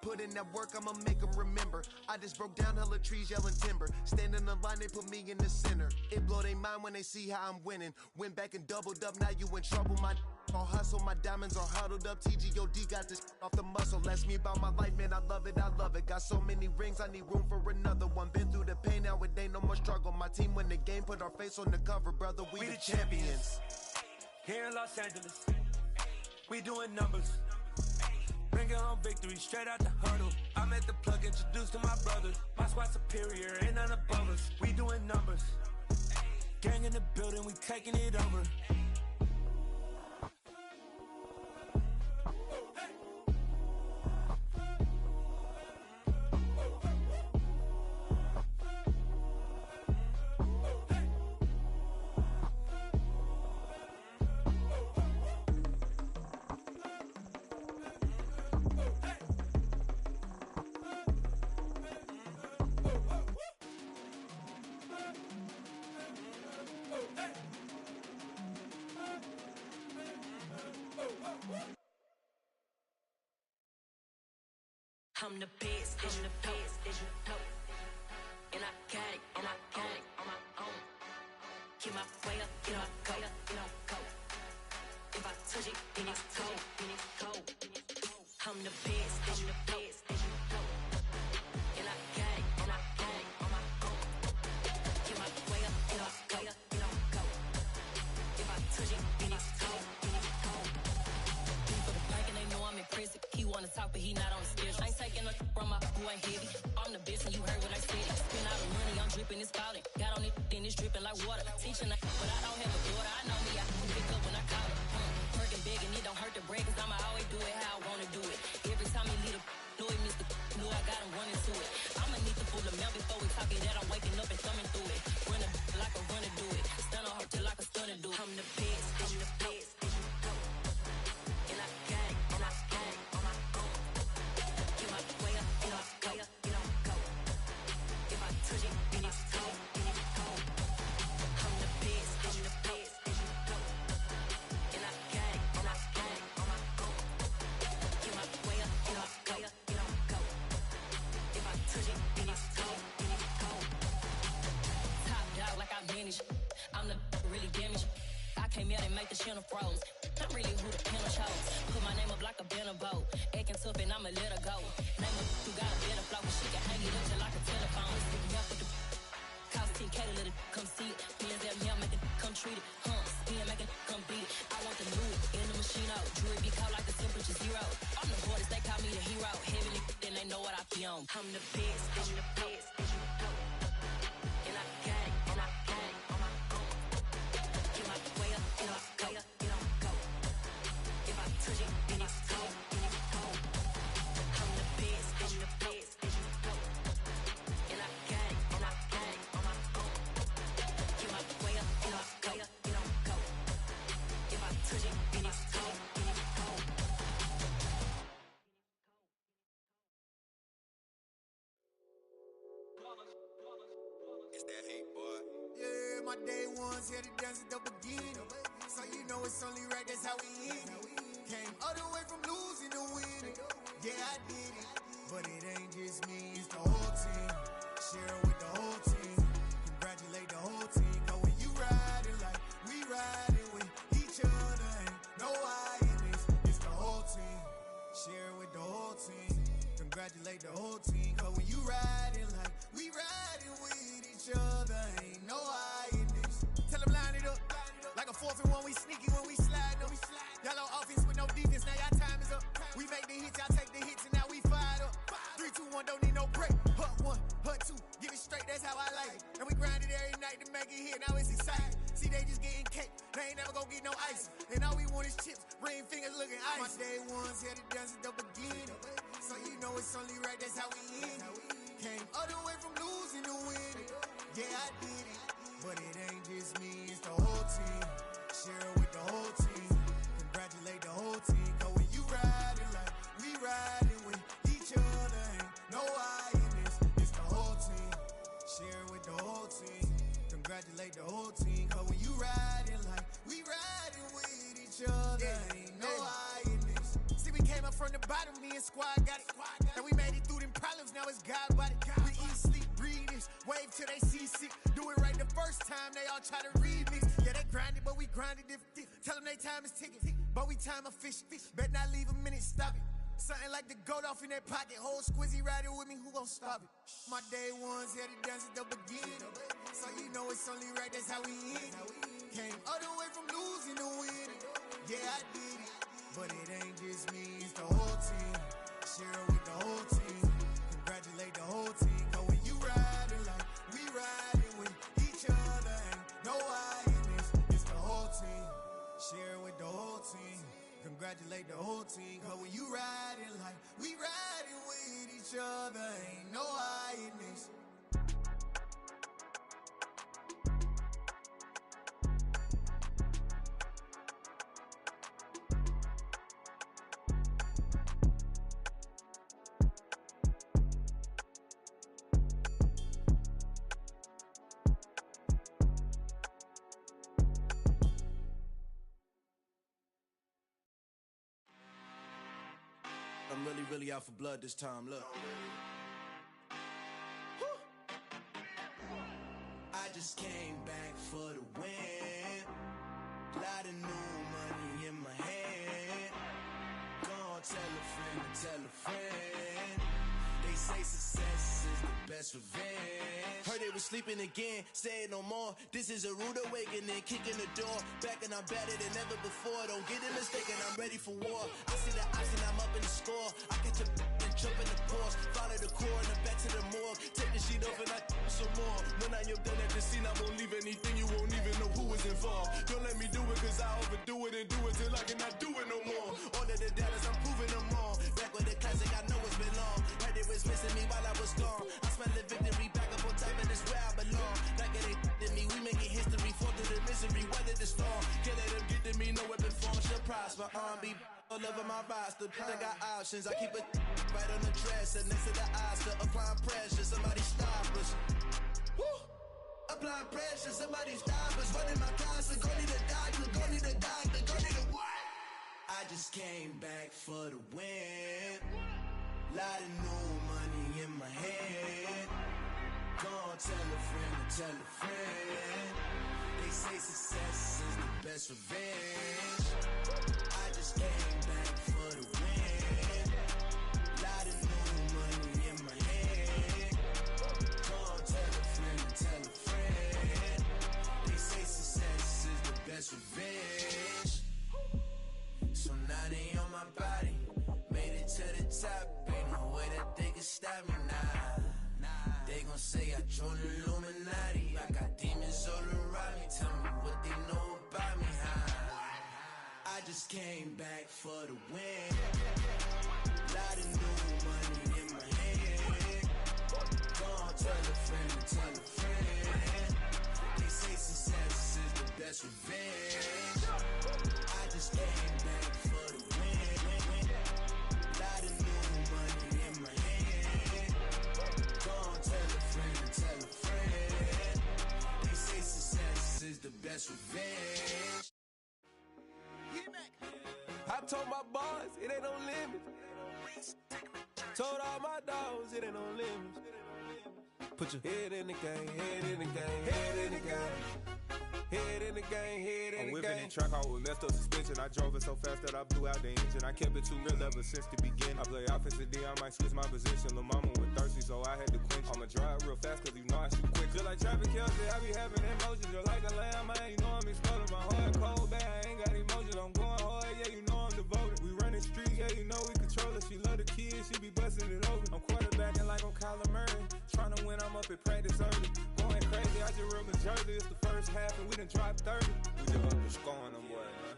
Put in that work, I'ma make them remember. I just broke down hella trees, yelling timber. Stand in the line, they put me in the center. It blow they mind when they see how I'm winning. Went back and doubled up, now you in trouble. My all hustle, my diamonds are huddled up. TGOD got this off the muscle. Ask me about my life, man, I love it. Got so many rings, I need room for another one. Been through the pain, now it ain't no more struggle. My team win the game, put our face on the cover, brother. We the champions. Here in Los Angeles, we doing numbers. Bringing home victory straight out the huddle. I met the plug, introduced to my brother. My squad superior, ain't none above us. We doing numbers. Gang in the building, we taking it over. I'm the best, I'm the best, and I got it, and I own it, on my own. Get my way up, get my go, go. If I touch it, then it's cold, I'm the best, I'm the best, and I got it, and I own it, on my own. Get my way up, get my go, go. If I touch it, then it's cold. For the bank and they know I'm in prison. He wanna talk, but he not on the schedule. I ain't taking a from my who ain't heavy. I'm the best and you heard what I said. Spend all the money, I'm dripping, it's falling. Got on it, then it's dripping like water. Teaching, but I don't have a daughter. I know me, I can pick up when I call her. Working big and it don't hurt to break, cause I'ma always do it how I wanna do it. Every time he leave the know he missed the know I got him running to it. I'ma need the full amount before we talk it that I'm waking up and thumbing through it. Run like a runner do it. Stun on her till like a stunner do it. I'm the best, I'm the best. And I got it, and I got it on my own. Get my way up, get up, go, get on go. If I touch it, then it's cold, then it's cold. I'm the best, I'm the best. And I got it, and I got it on my own. Get my way up, get up, go, get on go. If I touch it, then it's cold, then it's cold. Top dog like I manage. I'm the really damaged. I came out and make the channel froze. I'm really who the panel chose. Put my name up like a banner boat. Acting tough and I'ma let her go. Name her who got a better flow, but she can hang it up just like a telephone. Sticking up with the cost 10K to let it come see it. Hands out here, make it come treat it. Spin, make it come beat it. I want the new in the machine out. Jewelry be caught like the temperature zero. I'm the hardest, they call me the hero. Heavily, then they know what I be on. I'm the best, I'm the best. And I got it, and I got it on my own. Get my way up, get up, go, get on go. If I touch it, then it's cold, then it's cold. I'm the best, I'm the best. And I got it, and I got it on my own. Get my way up, get up, go, get on go. If I touch it, then it's cold, then it's cold. It's that hate, boy. Yeah, my day ones here to dance at the beginning. So you know it's only right, that's how we end it. Came all the way from losing to winning. Yeah, I did it. But it ain't just me, it's the whole team. Share it with the whole team. Congratulate the whole team. Cause when you riding like we riding with each other, ain't no hiding. It's the whole team. Share it with the whole team. Congratulate the whole team. Cause when you riding like we riding with each other, ain't no hiding. Tell them line it up. Like a 4th and 1, we sneaky when we slide them. Yellow offense with no defense, now y'all time is up. We make the hits, y'all take the hits, and now we fired up. 3, 2, 1, don't need no break. Hut 1, hut 2, give it straight, that's how I like it. And we grind it every night to make it hit, now it's exciting. See, they just getting cake, they ain't never gonna get no ice. And all we want is chips, ring fingers looking ice. My day ones here to dance at the beginning. So you know it's only right, that's how we end it. Came all the way from losing to winning. Yeah, I did it. But it ain't just me, it's the whole team. Share it with the whole team. Congratulate the whole team. Cause when you riding like we riding with each other, ain't no hiding. It's the whole team. Share it with the whole team. Congratulate the whole team. Cause when you riding like we riding with each other, ain't no hiding. See, we came up from the bottom, me and squad got it. And we made it through them problems, now it's God body. We eat, sleep, breathe this, wave till they see sick. Do it right the first time, they all try to remix. Yeah, they grinded, but we grinded different. Tell them they time is ticking, but we time a fish. Bet not leave a minute, stop it. Something like the goat off in their pocket. Whole squizzy riding with me, who gon' stop it? My day ones here to dance at the beginning. So you know it's only right, that's how we end it. Came all the way from losing to winning. Yeah, I did it. But it ain't just me, it's the whole team. Share it with the whole team. Congratulate the whole team. Cause when you riding like we riding with each other, ain't no hiding. It's the whole team. Share it with the whole team. Congratulate the whole team. Cause when you riding like we riding with each other, ain't no hiding. I'm really out for blood this time, look. I just came back for the win. Lot of new money in my hand. Gonna tell a friend to tell a friend. They say success is the best revenge. Heard they was sleeping again, say it no more. This is a rude awakening, kicking the door. Back and I'm better than ever before. Don't get it mistaken, I'm ready for war. I see the option, I'm up in the score. I catch a and jump in the course. Follow the core and then back to the morgue. Take the sheet off and I some more. When I am done at the scene, I won't leave anything. You won't even know who was involved. Don't let me do it cause I overdo it and do it till I cannot do it no more. All of the doubters, I'm proving them wrong. Back with the classic, I know it's been long. Heard it was missing me while I was gone. I smell the victory back up on top and it's where I belong. Like it ain't to me, we making history. Fall through the misery, weather the storm. Can't let them get to me, no weapon form should prosper. R&B all over my roster, I got options. I keep it right on the dresser, next to the Oscar. Applying pressure, somebody stop us. Woo! Applying pressure, somebody stop us. Running my constant, go need a doctor, go need a doctor, go need a what? I just came back for the win. Lot of new money in my hand. Go on, tell a friend and tell a friend. They say success is the best revenge. I just came back for the win. Lot of new money in my hand. Go on, tell a friend and tell a friend. They say success is the best revenge. So now they on my body. Made it to the top. Ain't no way that they can stop me now. They gon' say I joined the Illuminati. I got demons all around me. Tell me what they know about me, huh? I just came back for the win. Lot of new money in my hand. Go on, tell a friend and tell a friend. They say success is the best revenge. I just came back for the win. Lot of new money in my hand. Go on, tell a friend and tell a friend. They say success is the best revenge. I told my boys it ain't no limits. Told all my dogs it ain't no limits. Put your head in the game, head in the game, head in the game. Head in the game, head in the game. I'm whipping in track out with messed up suspension. I drove it so fast that I blew out the engine. I kept it too real ever since the beginning. I play offensive D, I might switch my position. Lil' mama was thirsty, so I had to quench. I'ma drive real fast, cause you know I shoot quick. Just like traffic Kelsey, I be having emotions. Just like a lamb, man, you know I'm exploding. My heart cold, bad, I ain't got emotions. I'm going hard, yeah, you know I'm devoted. We running streets, yeah, you know we control it. She love the kids, she be busting it over. I'm quarterbacking like I'm Kyler Murray. Trying to win, I'm up at practice early. Going crazy, I just real Jersey. It's the first half and we done dropped 30. We just up to scoring them, boy, man.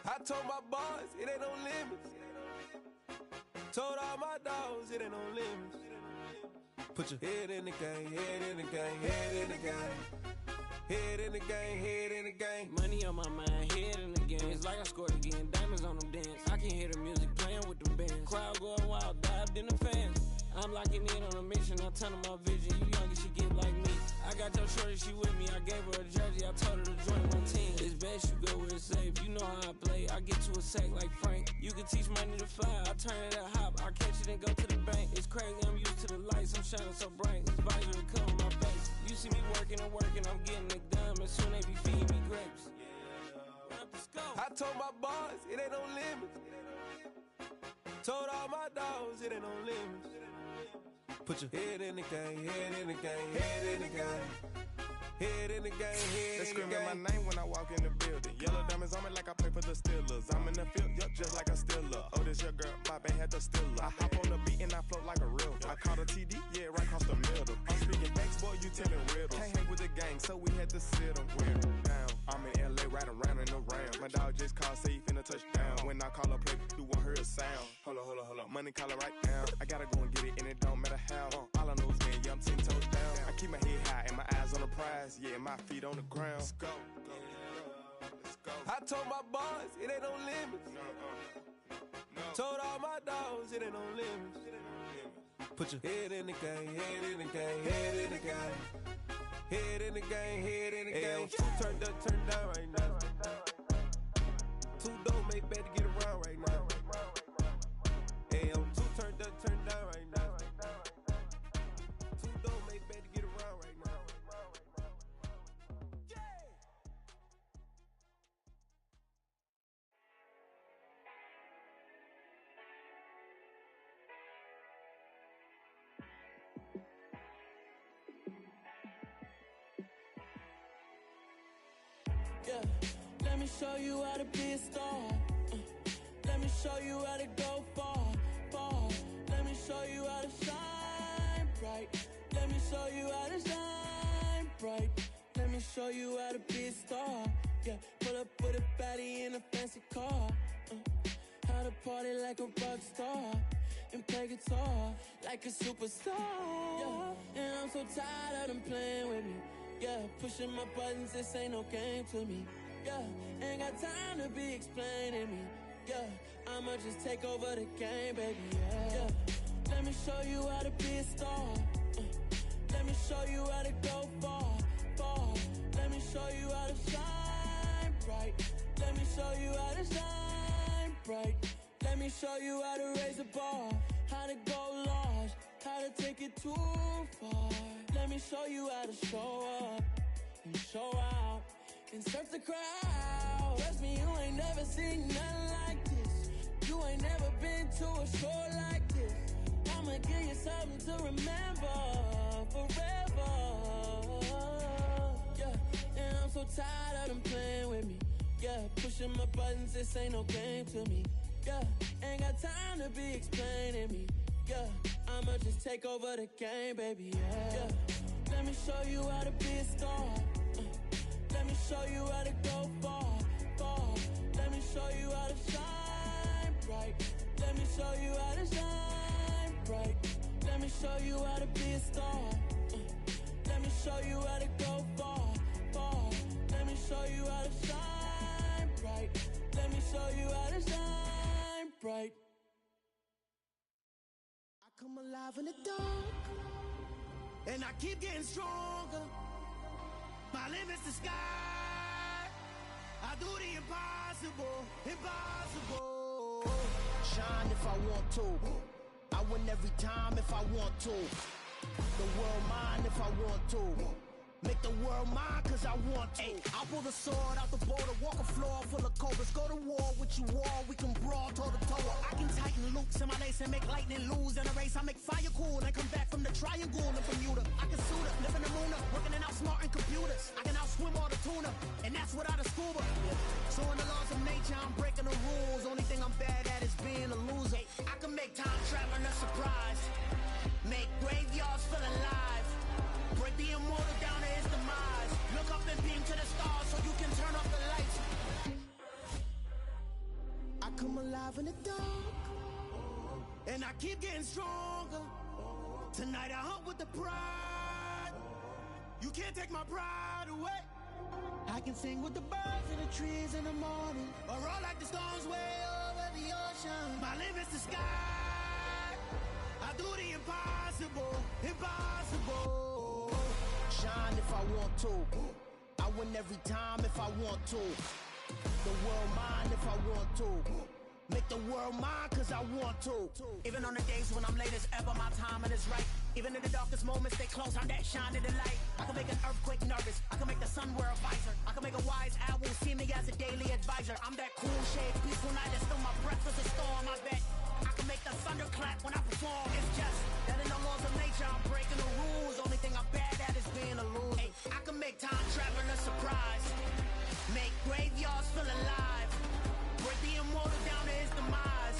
I told my boys it ain't no limits. Told all my dogs it ain't no limits. Put your head in the game, head in the game, head in the game. Head in the game, head in the game. Money on my mind, head in the game. It's like I scored again, diamonds on them dance. I can hear the music playing with them bands. Crowd going wild, dived in the fans. I'm locking in on a mission, I'm telling my vision. You young and she get like me. I got your shorty, she with me. I gave her a jersey, I told her to join my team. It's best you go where it's safe. You know how I play. I get to a sack like Frank. You can teach money to fly. I turn it at hop. I catch it and go to the bank. It's crazy, I'm used to the lights. I'm shining so bright. This visor will cover my face. You see me working and working. I'm getting it done. And soon they be feeding me grapes. I told my boys it ain't no limits. Told all my dogs it ain't no limits. Put your head in the game, head in the game, head in the game. Head in the game, head in the game. They screaming my name when I walk in the building. Yellow diamonds on me like I play for the Steelers. I'm in the field, yup, just like a Steeler. Oh, this your girl, my band had the Steeler. I hop on the beat and I float like a river. I caught a TD, yeah, right across the middle. I'm speaking thanks, boy, you telling riddles. Can't hang with the gang, so we had to sit them down. I'm in LA, riding around in the Ram. My dog just called, say he finna touch down. When I call a play, you won't hear a sound. Hold on, money call it right down. I gotta go and get it, and it don't matter how. All I know is man, yeah, I'm 10 toes down. I keep my head high and my eyes on the prize. Yeah, my feet on the ground. Let's go. I told my boys it ain't no limits. Told all my dogs it ain't no limits. Put your head in the game, head in the game, head in the game. Head in the game, head in the game. Turned up, turned down right now. Too dope, make better get around right now. Hey, I'm too turned up, turned down right now. Too dope, make better get around right now. show you how to be a star. Let me show you how to go far, far. Let me show you how to shine bright. Let me show you how to shine bright. Let me show you how to be a star. Yeah, pull up with a baddie in a fancy car. How to party like a rock star and play guitar like a superstar. Yeah, and I'm so tired of them playing with me. Yeah, pushing my buttons, this ain't no game to me. Yeah, ain't got time to be explaining me. Yeah, I'ma just take over the game, baby. Yeah, let me show you how to be a star. Let me show you how to go far, far. Let me show you how to shine bright. Let me show you how to shine bright. Let me show you how to raise the bar, how to go large, how to take it too far. Let me show you how to show up and show out and surf the crowd. Trust me, you ain't never seen nothing like this. You ain't never been to a show like this. I'ma give you something to remember forever. Yeah, and I'm so tired of them playing with me. Yeah, pushing my buttons, this ain't no game to me. Yeah, ain't got time to be explaining me. Yeah, I'ma just take over the game, baby. Yeah, let me show you how to be a star. Let me show you how to go far, far. Let me show you how to shine bright. Let me show you how to shine bright. Let me show you how to be a star. Let me show you how to go far, far. Let me show you how to shine bright. Let me show you how to shine bright. I come alive in the dark, and I keep getting stronger. My limit's the sky. I do the impossible, impossible. Shine if I want to. I win every time if I want to. The world mine if I want to. Make the world mine cause I want to. I'll pull the sword out the border, walk a floor full of cobras. Go to war with you all, we can brawl toe to toe. I can tighten loops in my lace and make lightning lose in a race. I make fire cool and come back from the triangle in Bermuda. I can suit up, live in the moon up, working and outsmarting computers. I can outswim all the tuna, and that's without a scuba. So in the laws of nature, I'm breaking the rules. Only thing I'm bad at is being a loser. I can make time traveling a surprise, make graveyards feel alive, break the immortal down to his demise. Look up and beam to the stars so you can turn off the lights. I come alive in the dark, and I keep getting stronger. Tonight I hunt with the pride. You can't take my pride away. I can sing with the birds and the trees in the morning, or roll like the storms way over the ocean. My limit's the sky. I do the impossible, impossible. Shine if I want to. I win every time if I want to. The world mine if I want to. Make the world mine cause I want to. Even on the days when I'm late as ever, my timing is right. Even in the darkest moments, stay close, I'm that shining the light. I can make an earthquake nervous, I can make the sun wear a visor. I can make a wise owl see me as a daily advisor. I'm that cool shade, peaceful night, that's still my breath is a storm, I bet. I can make the thunder clap when I perform. It's just that in the laws of nature, I'm breaking the rules. Only thing I'm bad at is being a loser. Hey, I can make time traveling a surprise, make graveyards feel alive, break the immortal down to his demise.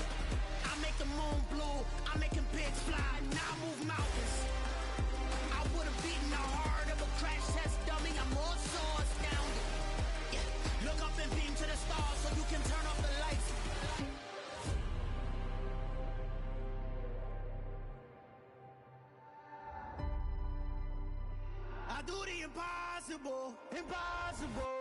I make the moon blue, I'm making pigs fly, now I move mountains. I would've beaten the heart of a crash test dummy, I'm more so astounded. Yeah. Look up and beam to the stars so you can turn off the lights. I do the impossible, impossible.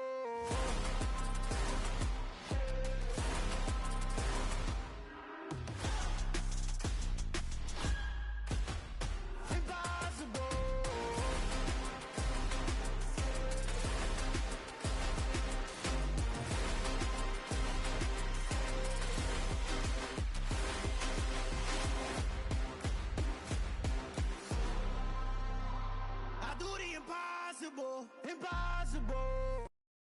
Impossible, impossible.